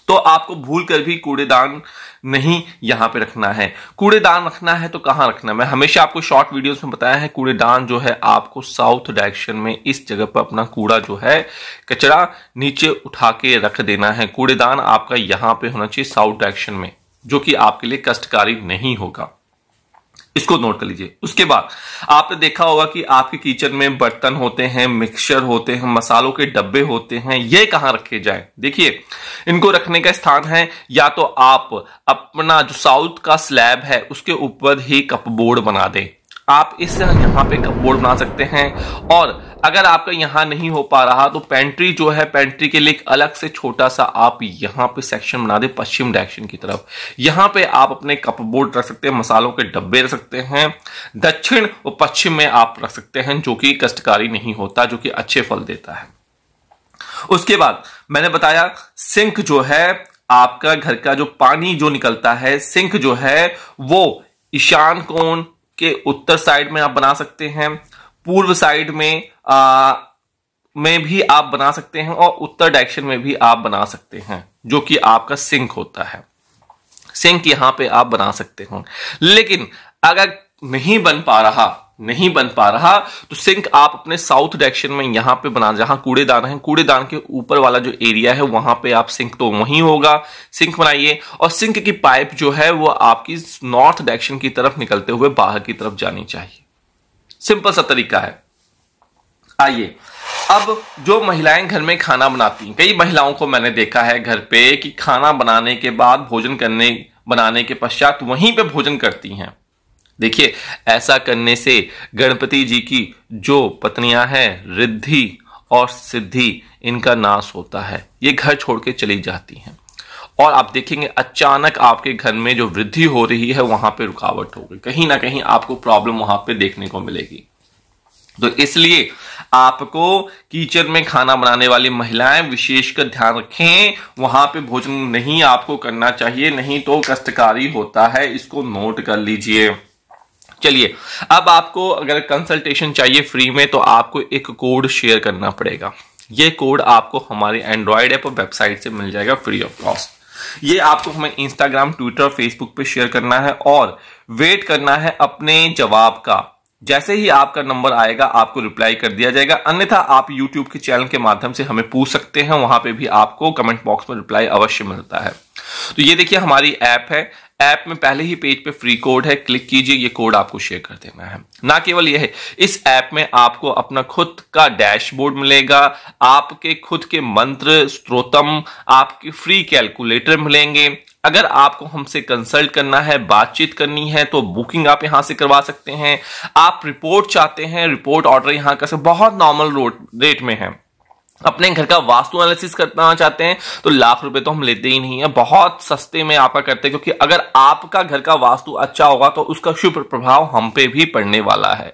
तो आपको भूल कर भी कूड़ेदान नहीं यहां पे रखना है। कूड़ेदान रखना है तो कहां रखना है, मैं हमेशा आपको शॉर्ट वीडियोस में बताया है, कूड़ेदान जो है आपको साउथ डायरेक्शन में इस जगह पर अपना कूड़ा जो है, कचरा नीचे उठा के रख देना है। कूड़ेदान आपका यहां पे होना चाहिए साउथ डायरेक्शन में, जो कि आपके लिए कष्टकारी नहीं होगा। इसको नोट कर लीजिए। उसके बाद आपने देखा होगा कि आपके किचन में बर्तन होते हैं, मिक्सचर होते हैं, मसालों के डब्बे होते हैं, ये कहां रखे जाएं? देखिए, इनको रखने का स्थान है या तो आप अपना जो साउथ का स्लैब है उसके ऊपर ही कपबोर्ड बना दें। आप इस यहां पे कपबोर्ड बना सकते हैं, और अगर आपका यहां नहीं हो पा रहा तो पेंट्री जो है, पेंट्री के लिए एक अलग से छोटा सा आप यहां पे सेक्शन बना दे पश्चिम डायरेक्शन की तरफ। यहां पे आप अपने कपबोर्ड रख सकते हैं, मसालों के डब्बे रख सकते हैं। दक्षिण और पश्चिम में आप रख सकते हैं, जो कि कष्टकारी नहीं होता, जो कि अच्छे फल देता है। उसके बाद मैंने बताया सिंक जो है, आपका घर का जो पानी जो निकलता है, सिंक जो है वो ईशान कोण के उत्तर साइड में आप बना सकते हैं, पूर्व साइड में भी आप बना सकते हैं, और उत्तर डायरेक्शन में भी आप बना सकते हैं, जो कि आपका सिंक होता है। सिंक यहां पे आप बना सकते हैं। लेकिन अगर नहीं बन पा रहा तो सिंक आप अपने साउथ डायरेक्शन में यहां पे बना, जहां कूड़ेदान है, कूड़ेदान के ऊपर वाला जो एरिया है वहां पे आप सिंक, तो वहीं होगा, सिंक बनाइए। और सिंक की पाइप जो है वो आपकी नॉर्थ डायरेक्शन की तरफ निकलते हुए बाहर की तरफ जानी चाहिए। सिंपल सा तरीका है। आइए, अब जो महिलाएं घर में खाना बनाती हैं, कई महिलाओं को मैंने देखा है घर पे कि खाना बनाने के बाद बनाने के पश्चात वहीं पे भोजन करती हैं। देखिए, ऐसा करने से गणपति जी की जो पत्नियां हैं, रिद्धि और सिद्धि, इनका नाश होता है। ये घर छोड़ के चली जाती हैं, और आप देखेंगे अचानक आपके घर में जो वृद्धि हो रही है वहां पे रुकावट होगी, कहीं ना कहीं आपको प्रॉब्लम वहां पे देखने को मिलेगी। तो इसलिए आपको किचन में खाना बनाने वाली महिलाएं विशेषकर ध्यान रखें, वहां पे भोजन नहीं आपको करना चाहिए, नहीं तो कष्टकारी होता है। इसको नोट कर लीजिए। चलिए, अब आपको अगर कंसल्टेशन चाहिए फ्री में, तो आपको एक कोड शेयर करना पड़ेगा। ये कोड आपको हमारे एंड्रॉइड ऐप और वेबसाइट से मिल जाएगा फ्री ऑफ कॉस्ट। ये आपको हमें इंस्टाग्राम, ट्विटर, फेसबुक पे शेयर करना है और वेट करना है अपने जवाब का। जैसे ही आपका नंबर आएगा आपको रिप्लाई कर दिया जाएगा, अन्यथा आप यूट्यूब के चैनल के माध्यम से हमें पूछ सकते हैं, वहां पे भी आपको कमेंट बॉक्स में रिप्लाई अवश्य मिलता है। तो ये देखिए हमारी ऐप है, ऐप में पहले ही पेज पे फ्री कोड है, क्लिक कीजिए, ये कोड आपको शेयर कर देना है। ना केवल यह है, इस ऐप में आपको अपना खुद का डैशबोर्ड मिलेगा, आपके खुद के मंत्र, स्तोत्रम, आपके फ्री कैलकुलेटर मिलेंगे। अगर आपको हमसे कंसल्ट करना है, बातचीत करनी है, तो बुकिंग आप यहां से करवा सकते हैं। आप रिपोर्ट चाहते हैं, रिपोर्ट ऑर्डर यहां का बहुत नॉर्मल रेट में है। अपने घर का वास्तु एनालिसिस करना चाहते हैं तो लाख रुपए तो हम लेते ही नहीं है, बहुत सस्ते में आपका करते हैं, क्योंकि अगर आपका घर का वास्तु अच्छा होगा तो उसका शुभ प्रभाव हम पे भी पड़ने वाला है।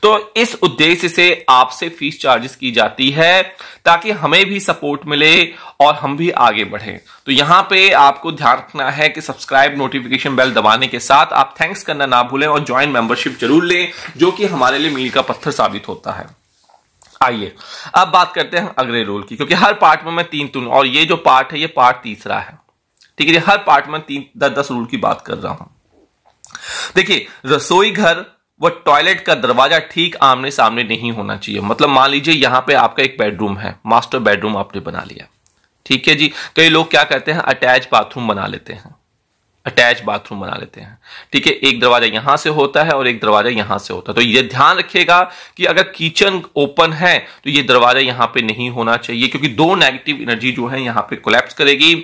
तो इस उद्देश्य से आपसे फीस चार्जेस की जाती है, ताकि हमें भी सपोर्ट मिले और हम भी आगे बढ़े। तो यहां पे आपको ध्यान रखना है कि सब्सक्राइब, नोटिफिकेशन बेल दबाने के साथ आप थैंक्स करना ना भूलें, और ज्वाइन मेंबरशिप जरूर लें, जो कि हमारे लिए मील का पत्थर साबित होता है। आइए अब बात करते हैं अगले रूल की, क्योंकि हर पार्ट में मैं 3 और ये जो पार्ट है ये पार्ट तीसरा है, ठीक है। हर पार्ट में 10 रूल की बात कर रहा हूं। देखिए, रसोई घर व टॉयलेट का दरवाजा ठीक आमने सामने नहीं होना चाहिए। मतलब मान लीजिए यहां पे आपका एक बेडरूम है, मास्टर बेडरूम आपने बना लिया, ठीक है जी। कई लोग क्या करते हैं, अटैच बाथरूम बना लेते हैं, ठीक है। एक दरवाजा यहां से होता है और एक दरवाजा यहां से होता है। तो ये ध्यान रखिएगा कि अगर किचन ओपन है तो ये दरवाजा यहां पे नहीं होना चाहिए, क्योंकि 2 नेगेटिव एनर्जी जो है यहां पे कोलैप्स करेगी,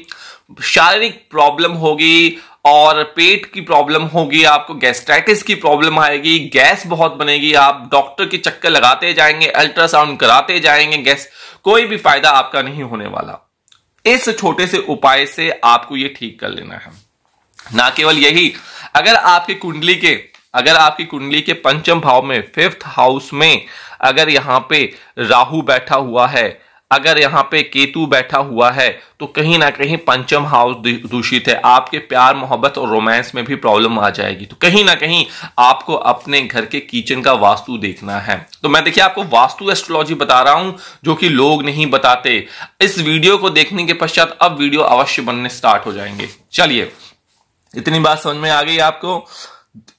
शारीरिक प्रॉब्लम होगी और पेट की प्रॉब्लम होगी, आपको गैस्ट्राइटिस की प्रॉब्लम आएगी, गैस बहुत बनेगी, आप डॉक्टर के चक्कर लगाते जाएंगे, अल्ट्रासाउंड कराते जाएंगे, गैस, कोई भी फायदा आपका नहीं होने वाला। इस छोटे से उपाय से आपको ये ठीक कर लेना है। ना केवल यही, अगर आपकी कुंडली के पंचम भाव में, 5th हाउस में अगर यहां पे राहु बैठा हुआ है, अगर यहां पे केतु बैठा हुआ है, तो कहीं ना कहीं पंचम हाउस दूषित है। आपके प्यार, मोहब्बत और रोमांस में भी प्रॉब्लम आ जाएगी। तो कहीं ना कहीं आपको अपने घर के किचन का वास्तु देखना है। तो मैं देखिए आपको वास्तु एस्ट्रोलॉजी बता रहा हूं, जो कि लोग नहीं बताते। इस वीडियो को देखने के पश्चात अब वीडियो अवश्य बनने स्टार्ट हो जाएंगे। चलिए, इतनी बात समझ में आ गई आपको।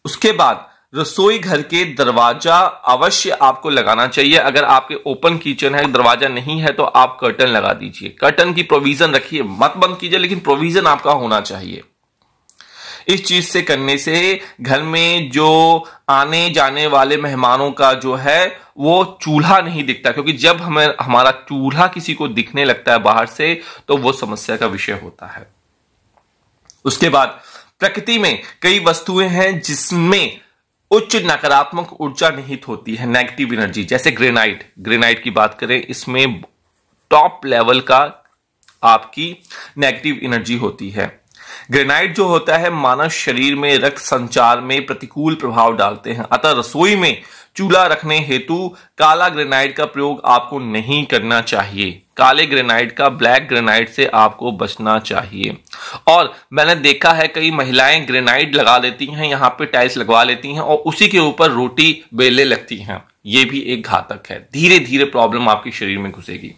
उसके बाद रसोई घर के दरवाजा अवश्य आपको लगाना चाहिए। अगर आपके ओपन किचन है, दरवाजा नहीं है, तो आप कर्टन लगा दीजिए। कर्टन की प्रोविजन रखिए, मत बंद कीजिए, लेकिन प्रोविजन आपका होना चाहिए। इस चीज से करने से घर में जो आने जाने वाले मेहमानों का जो है वो चूल्हा नहीं दिखता, क्योंकि जब हमारा चूल्हा किसी को दिखने लगता है बाहर से, तो वो समस्या का विषय होता है। उसके बाद प्रकृति में कई वस्तुएं हैं जिसमें उच्च नकारात्मक ऊर्जा निहित होती है, नेगेटिव एनर्जी। जैसे ग्रेनाइट की बात करें, इसमें टॉप लेवल का आपकी नेगेटिव एनर्जी होती है। ग्रेनाइट जो होता है मानव शरीर में रक्त संचार में प्रतिकूल प्रभाव डालते हैं। अतः रसोई में चूल्हा रखने हेतु काला ग्रेनाइट का प्रयोग आपको नहीं करना चाहिए। काले ग्रेनाइट का, ब्लैक ग्रेनाइट से आपको बचना चाहिए। और मैंने देखा है कई महिलाएं ग्रेनाइट लगा लेती हैं, यहां पे टाइल्स लगवा लेती हैं और उसी के ऊपर रोटी बेलने लगती हैं। यह भी एक घातक है। धीरे धीरे प्रॉब्लम आपके शरीर में घुसेगी।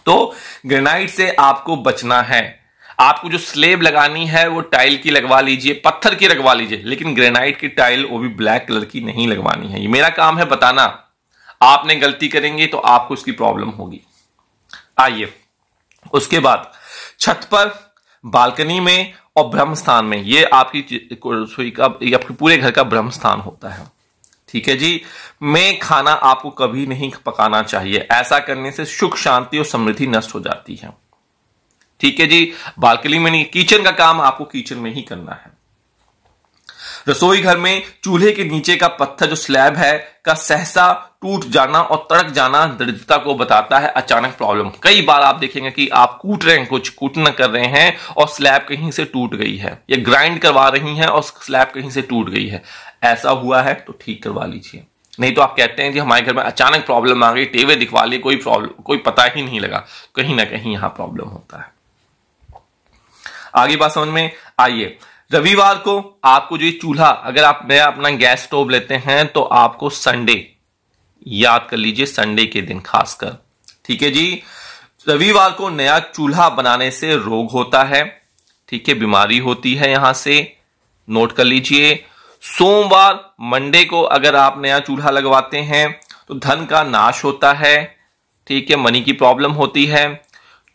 तो ग्रेनाइट से आपको बचना है। आपको जो स्लेब लगानी है वो टाइल की लगवा लीजिए, पत्थर की लगवा लीजिए, लेकिन ग्रेनाइट की टाइल वो भी ब्लैक कलर की नहीं लगवानी है। ये मेरा काम है बताना। आपने गलती करेंगे तो आपको इसकी प्रॉब्लम होगी। आइए, उसके बाद छत पर, बालकनी में और ब्रह्म स्थान में, ये आपकी रसोई का, ये आपके पूरे घर का ब्रह्म स्थान होता है। ठीक है जी। में खाना आपको कभी नहीं पकाना चाहिए। ऐसा करने से सुख, शांति और समृद्धि नष्ट हो जाती है। ठीक है जी। बालकनी में नहीं, किचन का काम आपको किचन में ही करना है। रसोई घर में चूल्हे के नीचे का पत्थर जो स्लैब है का सहसा टूट जाना और तड़क जाना दरिद्रता को बताता है, अचानक प्रॉब्लम। कई बार आप देखेंगे कि आप कूट रहे हैं, कुछ कूटना कर रहे हैं और स्लैब कहीं से टूट गई है, या ग्राइंड करवा रही हैं और स्लैब कहीं से टूट गई है। ऐसा हुआ है तो ठीक करवा लीजिए। नहीं तो आप कहते हैं जी हमारे घर में अचानक प्रॉब्लम आ गई, टीवी दिखवा ली, कोई प्रॉब्लम, कोई पता ही नहीं लगा। कहीं ना कहीं यहां प्रॉब्लम होता है। आगे बात समझ में आइए। रविवार को आपको जो चूल्हा, अगर आप नया अपना गैस स्टोव लेते हैं तो आपको संडे, याद कर लीजिए संडे के दिन खासकर, ठीक है जी। रविवार को नया चूल्हा बनाने से रोग होता है, ठीक है, बीमारी होती है, यहां से नोट कर लीजिए। सोमवार, मंडे को अगर आप नया चूल्हा लगवाते हैं तो धन का नाश होता है, ठीक है, मनी की प्रॉब्लम होती है।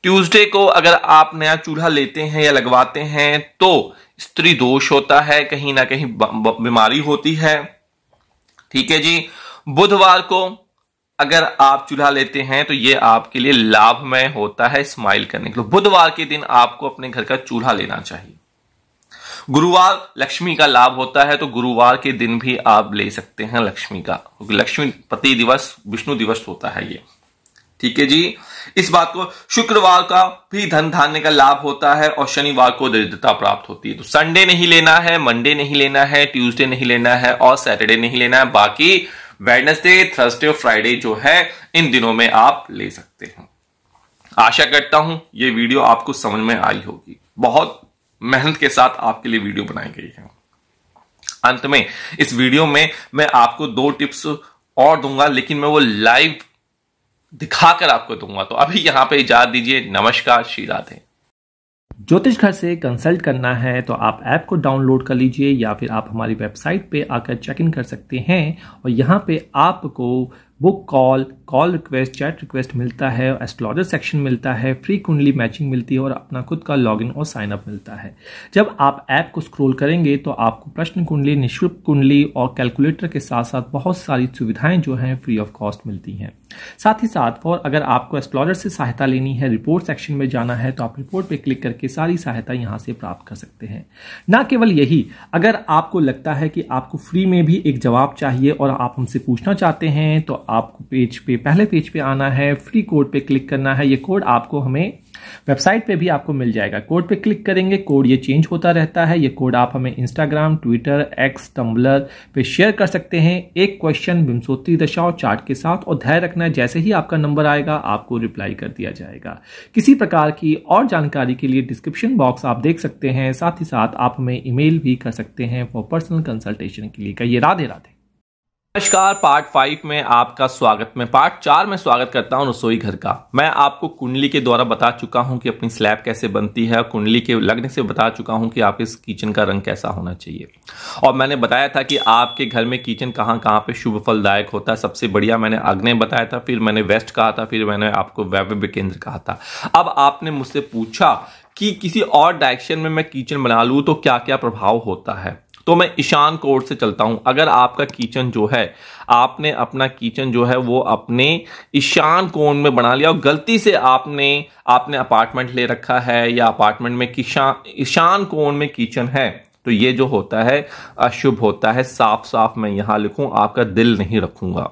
ट्यूसडे को अगर आप नया चूल्हा लेते हैं या लगवाते हैं तो स्त्री दोष होता है, कहीं ना कहीं बीमारी होती है, ठीक है जी। बुधवार को अगर आप चूल्हा लेते हैं तो ये आपके लिए लाभमय होता है, स्माइल करने के लिए। बुधवार के दिन आपको अपने घर का चूल्हा लेना चाहिए। गुरुवार लक्ष्मी का लाभ होता है, तो गुरुवार के दिन भी आप ले सकते हैं लक्ष्मी का, क्योंकि लक्ष्मीपति दिवस, विष्णु दिवस होता है ये, ठीक है जी। इस बात को, शुक्रवार का भी धन धान्य का लाभ होता है और शनिवार को दरिद्रता प्राप्त होती है। तो संडे नहीं लेना है, मंडे नहीं लेना है, ट्यूसडे नहीं लेना है और सैटरडे नहीं लेना है। बाकी वेडनेसडे, थर्सडे और फ्राइडे जो है इन दिनों में आप ले सकते हैं। आशा करता हूं ये वीडियो आपको समझ में आई होगी। बहुत मेहनत के साथ आपके लिए वीडियो बनाई गई है। अंत में इस वीडियो में मैं आपको 2 टिप्स और दूंगा, लेकिन मैं वो लाइव दिखाकर आपको दूंगा। तो अभी यहां पे इजाजत दीजिए। नमस्कार, श्री राधे। ज्योतिष घर से कंसल्ट करना है तो आप ऐप को डाउनलोड कर लीजिए या फिर आप हमारी वेबसाइट पे आकर चेक इन कर सकते हैं और यहाँ पे आपको book call request, chat request मिलता है, एस्ट्रोलॉजर सेक्शन मिलता है, फ्री कुंडली मैचिंग मिलती है और अपना खुद का लॉगिन और साइन अप मिलता है। जब आप ऐप को स्क्रॉल करेंगे तो आपको प्रश्न कुंडली, निःशुल्क कुंडली और कैलकुलेटर के साथ साथ बहुत सारी सुविधाएं जो हैं फ्री ऑफ कॉस्ट मिलती हैं। साथ ही साथ और अगर आपको एस्ट्रोलॉजर से सहायता लेनी है, रिपोर्ट सेक्शन में जाना है, तो आप रिपोर्ट पे क्लिक करके सारी सहायता यहां से प्राप्त कर सकते हैं। ना केवल यही, अगर आपको लगता है कि आपको फ्री में भी एक जवाब चाहिए और आप हमसे पूछना चाहते हैं तो आपको पेज पे, पहले पेज पे आना है, फ्री कोड पे क्लिक करना है। ये कोड आपको हमें वेबसाइट पे भी आपको मिल जाएगा। कोड पे क्लिक करेंगे, कोड ये चेंज होता रहता है। ये कोड आप हमें इंस्टाग्राम, ट्विटर, एक्स, टम्बलर पे शेयर कर सकते हैं एक क्वेश्चन विंशोत्तरी दशा और चार्ट के साथ, और धैर्य रखना है जैसे ही आपका नंबर आएगा आपको रिप्लाई कर दिया जाएगा। किसी प्रकार की और जानकारी के लिए डिस्क्रिप्शन बॉक्स आप देख सकते हैं, साथ ही साथ आप हमें ईमेल भी कर सकते हैं फॉर पर्सनल कंसल्टेशन के लिए। कहिए राधे राधे। नमस्कार, पार्ट 5 में आपका स्वागत। मैं पार्ट 4 में स्वागत करता हूं रसोई घर का। मैं आपको कुंडली के द्वारा बता चुका हूं कि अपनी स्लैब कैसे बनती है, कुंडली के लगने से बता चुका हूं कि आपके इस किचन का रंग कैसा होना चाहिए, और मैंने बताया था कि आपके घर में किचन कहां कहां पे शुभ फलदायक होता है। सबसे बढ़िया मैंने आग्नेय बताया था, फिर मैंने वेस्ट कहा था, फिर मैंने आपको वायव्य केंद्र कहा था। अब आपने मुझसे पूछा कि किसी और डायरेक्शन में मैं किचन बना लूं तो क्या क्या प्रभाव होता है, तो मैं ईशान कोण से चलता हूं। अगर आपका किचन जो है, आपने अपना किचन जो है वो अपने ईशान कोण में बना लिया और गलती से आपने अपार्टमेंट ले रखा है या अपार्टमेंट में ईशान कोण में किचन है, तो ये जो होता है अशुभ होता है। साफ साफ मैं यहां लिखूं, आपका दिल नहीं रखूंगा,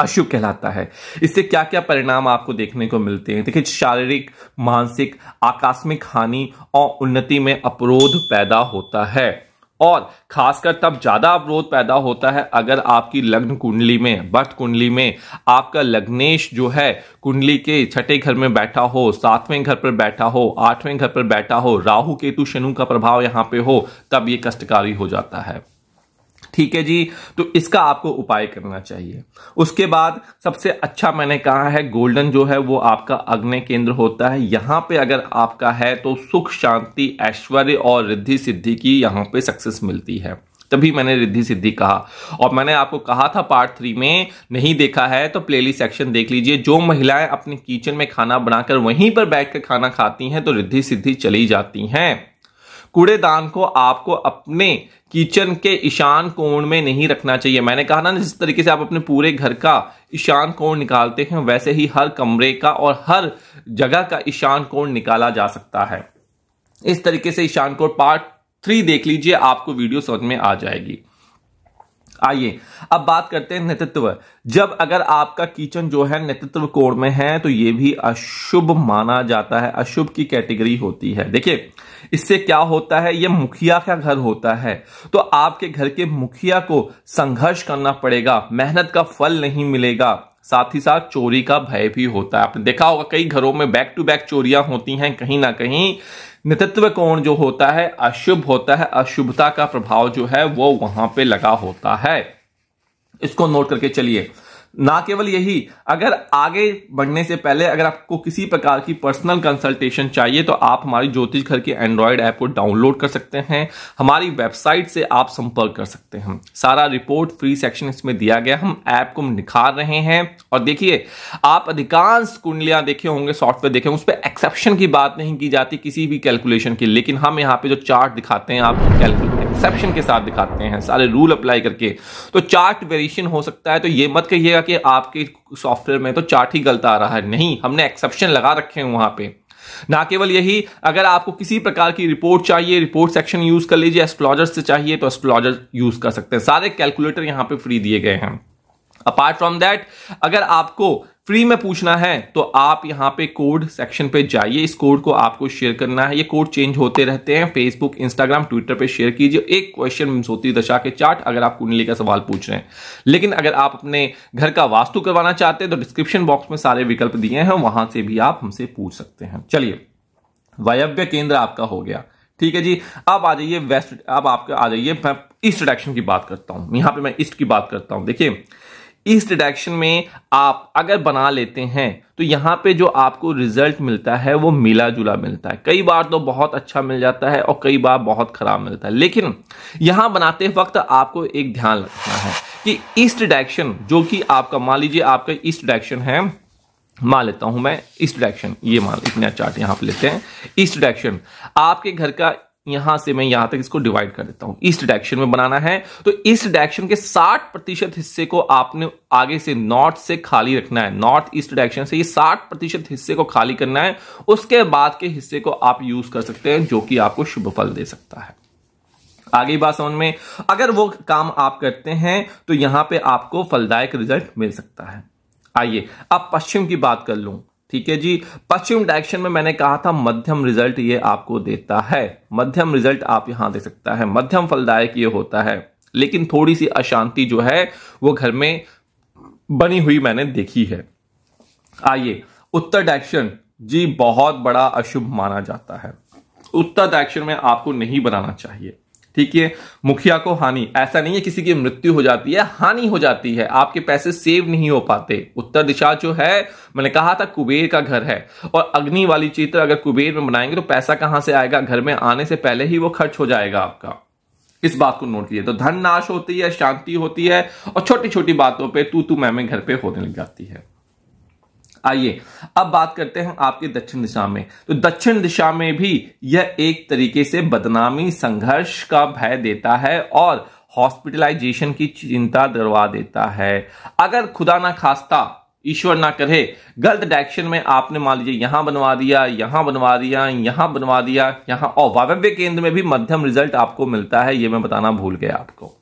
अशुभ कहलाता है। इससे क्या क्या परिणाम आपको देखने को मिलते हैं? देखिए, शारीरिक, मानसिक, आकस्मिक हानि और उन्नति में अवरोध पैदा होता है, और खासकर तब ज्यादा अवरोध पैदा होता है अगर आपकी लग्न कुंडली में, बर्थ कुंडली में आपका लग्नेश जो है कुंडली के छठे घर में बैठा हो, 7वें घर पर बैठा हो, 8वें घर पर बैठा हो, राहु केतु शनु का प्रभाव यहां पे हो, तब ये कष्टकारी हो जाता है। ठीक है जी, तो इसका आपको उपाय करना चाहिए। उसके बाद सबसे अच्छा मैंने कहा है, गोल्डन जो है वो आपका अग्नि केंद्र होता है। यहां पे अगर आपका है तो सुख, शांति, ऐश्वर्य और रिद्धि सिद्धि की यहां पे सक्सेस मिलती है। तभी मैंने रिद्धि सिद्धि कहा, और मैंने आपको कहा था पार्ट 3 में, नहीं देखा है तो प्लेलिस्ट सेक्शन देख लीजिए। जो महिलाएं अपने किचन में खाना बनाकर वहीं पर बैठकर खाना खाती हैं तो रिद्धि सिद्धि चली जाती हैं। कूड़ेदान को आपको अपने किचन के ईशान कोण में नहीं रखना चाहिए। मैंने कहा ना, जिस तरीके से आप अपने पूरे घर का ईशान कोण निकालते हैं वैसे ही हर कमरे का और हर जगह का ईशान कोण निकाला जा सकता है। इस तरीके से ईशान कोण पार्ट 3 देख लीजिए, आपको वीडियो समझ में आ जाएगी। आइए अब बात करते हैं नेतृत्व। जब अगर आपका किचन जो है नेतृत्व कोण में है तो यह भी अशुभ माना जाता है, अशुभ की कैटेगरी होती है। देखिए, इससे क्या होता है, यह मुखिया का घर होता है, तो आपके घर के मुखिया को संघर्ष करना पड़ेगा, मेहनत का फल नहीं मिलेगा, साथ ही साथ चोरी का भय भी होता है। आपने देखा होगा कई घरों में बैक टू बैक चोरियां होती हैं, कहीं ना कहीं नेतृत्व कोण जो होता है अशुभ होता है, अशुभता का प्रभाव जो है वो वहां पे लगा होता है। इसको नोट करके चलिए। ना केवल यही, अगर आगे बढ़ने से पहले अगर आपको किसी प्रकार की पर्सनल कंसल्टेशन चाहिए तो आप हमारी ज्योतिष घर के एंड्रॉयड ऐप को डाउनलोड कर सकते हैं, हमारी वेबसाइट से आप संपर्क कर सकते हैं। सारा रिपोर्ट फ्री सेक्शन इसमें दिया गया, हम ऐप को निखार रहे हैं। और देखिए, आप अधिकांश कुंडलियां देखे होंगे, सॉफ्टवेयर देखे होंगे, उस पर एक्सेप्शन की बात नहीं की जाती किसी भी कैलकुलेशन की, लेकिन हम यहाँ पे जो चार्ट दिखाते हैं आपको एक्सेप्शन के साथ दिखाते हैं, सारे रूल अप्लाई करके। तो चार्ट वेरिएशन हो सकता है, तो ये मत कहिएगा कि आपके सॉफ्टवेयर में तो चार्ट ही गलत आ रहा है, नहीं, हमने एक्सेप्शन लगा रखे हैं वहां पे। ना केवल यही, अगर आपको किसी प्रकार की रिपोर्ट चाहिए, रिपोर्ट सेक्शन यूज कर लीजिए। एस्ट्रोलॉजर से चाहिए तो एस्ट्रोलॉजर यूज कर सकते हैं, सारे कैलकुलेटर यहां पे फ्री दिए गए हैं। अपार्ट फ्रॉम दैट, अगर आपको फ्री में पूछना है तो आप यहां पे कोड सेक्शन पे जाइए, इस कोड को आपको शेयर करना है। ये कोड चेंज होते रहते हैं, फेसबुक, इंस्टाग्राम, ट्विटर पे शेयर कीजिए। एक क्वेश्चन विंशोत्तरी दशा के चार्ट, अगर आप कुंडली का सवाल पूछ रहे हैं। लेकिन अगर आप अपने घर का वास्तु करवाना चाहते हैं तो डिस्क्रिप्शन बॉक्स में सारे विकल्प दिए हैं, वहां से भी आप हमसे पूछ सकते हैं। चलिए, वायव्य केंद्र आपका हो गया, ठीक है जी। अब आ जाइए वेस्ट, अब आपका आ जाइए, मैं ईस्ट डायरेक्शन की बात करता हूं। यहां पे मैं ईस्ट की बात करता हूं। देखिए, ईस्ट डायरेक्शन में आप अगर बना लेते हैं तो यहां पे जो आपको रिजल्ट मिलता है वो मिला जुला मिलता है। कई बार तो बहुत अच्छा मिल जाता है और कई बार बहुत खराब मिलता है। लेकिन यहां बनाते वक्त आपको एक ध्यान रखना है कि ईस्ट डायरेक्शन जो कि आपका, मान लीजिए आपका ईस्ट डायरेक्शन है, मान लेता हूं मैं ईस्ट डायरेक्शन, ये मान इतना चार्ट यहां पे लेते हैं। ईस्ट डायरेक्शन आपके घर का, यहां से मैं यहां तक इसको डिवाइड कर देता हूं, ईस्ट डायरेक्शन में बनाना है तो ईस्ट डायरेक्शन के 60% हिस्से को आपने आगे से नॉर्थ से खाली रखना है। नॉर्थ ईस्ट डायरेक्शन से ये 60% हिस्से को खाली करना है, उसके बाद के हिस्से को आप यूज कर सकते हैं, जो कि आपको शुभ फल दे सकता है। आगे बात समझ में, अगर वो काम आप करते हैं तो यहां पे आपको फलदायक रिजल्ट मिल सकता है। आइए अब पश्चिम की बात कर लूं। ठीक है जी। पश्चिम डायरेक्शन में मैंने कहा था मध्यम रिजल्ट ये आपको देता है, मध्यम रिजल्ट आप यहां दे सकता है, मध्यम फलदायक ये होता है, लेकिन थोड़ी सी अशांति जो है वो घर में बनी हुई मैंने देखी है। आइए उत्तर डायरेक्शन जी बहुत बड़ा अशुभ माना जाता है, उत्तर डायरेक्शन में आपको नहीं बनाना चाहिए, ठीक है। मुखिया को हानि, ऐसा नहीं है किसी की मृत्यु हो जाती है, हानि हो जाती है, आपके पैसे सेव नहीं हो पाते। उत्तर दिशा जो है मैंने कहा था कुबेर का घर है, और अग्नि वाली चित्र अगर कुबेर में बनाएंगे तो पैसा कहां से आएगा, घर में आने से पहले ही वो खर्च हो जाएगा आपका। इस बात को नोट कीजिए। तो धन नाश होती है, शांति होती है, और छोटी छोटी बातों पे तू मैं घर पे होने लग जाती है। आइए अब बात करते हैं आपके दक्षिण दिशा में। तो दक्षिण दिशा में भी यह एक तरीके से बदनामी, संघर्ष का भय देता है और हॉस्पिटलाइजेशन की चिंता डरवा देता है। अगर खुदा ना खास्ता, ईश्वर ना करे, गलत डायरेक्शन में आपने मान लीजिए यहां बनवा दिया, यहां बनवा दिया, यहां बनवा दिया, यहां, और वायव्य केंद्र में भी मध्यम रिजल्ट आपको मिलता है, यह मैं बताना भूल गया आपको।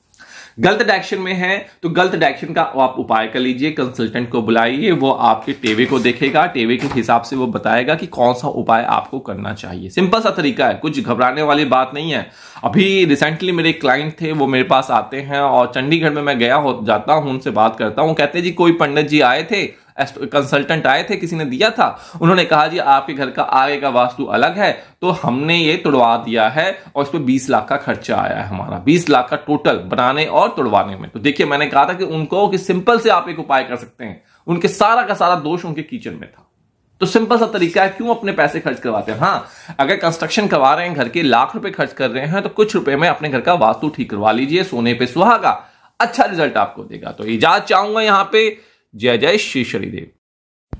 गलत डायरेक्शन में है तो गलत डायरेक्शन का आप उपाय कर लीजिए, कंसल्टेंट को बुलाइए, वो आपके टेवे को देखेगा, टेवे के हिसाब से वो बताएगा कि कौन सा उपाय आपको करना चाहिए। सिंपल सा तरीका है, कुछ घबराने वाली बात नहीं है। अभी रिसेंटली मेरे क्लाइंट थे, वो मेरे पास आते हैं और चंडीगढ़ में मैं गया हो जाता हूं, उनसे बात करता हूं, कहते जी कोई पंडित जी आए थे, कंसल्टेंट आए थे, किसी ने दिया था, उन्होंने कहा जी आपके घर का आगे का वास्तु अलग है, तो हमने ये तोड़वा दिया है और इस पर 20 लाख का खर्चा आया है हमारा, 20 लाख का टोटल बनाने और तोड़वाने में। तो देखिए मैंने कहा था कि उनको कि सिंपल से आप एक उपाय कर सकते हैं, उनके सारा का सारा दोष उनके किचन में था। तो सिंपल सा तरीका है, क्यों अपने पैसे खर्च करवाते हैं। हाँ, अगर कंस्ट्रक्शन करवा रहे हैं, घर के लाख रुपए खर्च कर रहे हैं, तो कुछ रुपए में अपने घर का वास्तु ठीक करवा लीजिए, सोने पे सुहागा, अच्छा रिजल्ट आपको देगा। तो इजाजत चाहूंगा यहां पे। जय जय श्री शनिदेव।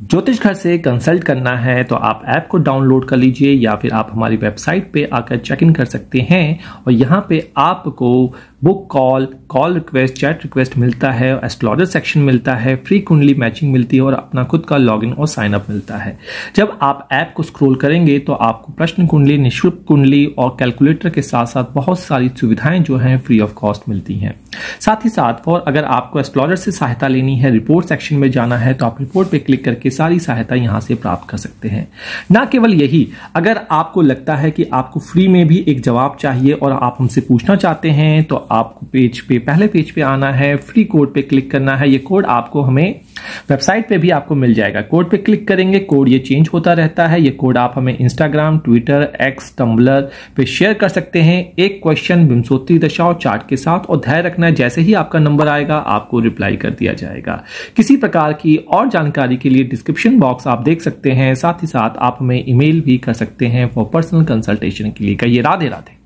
ज्योतिष घर से कंसल्ट करना है तो आप ऐप को डाउनलोड कर लीजिए, या फिर आप हमारी वेबसाइट पे आकर चेक इन कर सकते हैं, और यहाँ पे आपको book call request, chat request मिलता है, एस्ट्रोलॉजर सेक्शन मिलता है, फ्री कुंडली मैचिंग मिलती है, और अपना खुद का लॉगिन और साइन अप मिलता है। जब आप ऐप को स्क्रॉल करेंगे तो आपको प्रश्न कुंडली, निःशुल्क कुंडली और कैलकुलेटर के साथ साथ बहुत सारी सुविधाएं जो हैं फ्री ऑफ कॉस्ट मिलती हैं। साथ ही साथ और अगर आपको एस्ट्रोलॉजर से सहायता लेनी है, रिपोर्ट सेक्शन में जाना है, तो आप रिपोर्ट पे क्लिक करके सारी सहायता यहां से प्राप्त कर सकते हैं। ना केवल यही, अगर आपको लगता है कि आपको फ्री में भी एक जवाब चाहिए और आप हमसे पूछना चाहते हैं, तो आपको पेज पे, पहले पेज पे आना है, फ्री कोड पे क्लिक करना है। ये कोड आपको हमें वेबसाइट पे भी आपको मिल जाएगा। कोड पे क्लिक करेंगे, कोड ये चेंज होता रहता है। ये कोड आप हमें इंस्टाग्राम, ट्विटर, एक्स, टम्बलर पे शेयर कर सकते हैं, एक क्वेश्चन, विंशोत्तरी दशा और चार्ट के साथ, और ध्यान रखना है जैसे ही आपका नंबर आएगा आपको रिप्लाई कर दिया जाएगा। किसी प्रकार की और जानकारी के लिए डिस्क्रिप्शन बॉक्स आप देख सकते हैं। साथ ही साथ आप हमें ईमेल भी कर सकते हैं फॉर पर्सनल कंसल्टेशन के लिए। कहिए राधे राधे।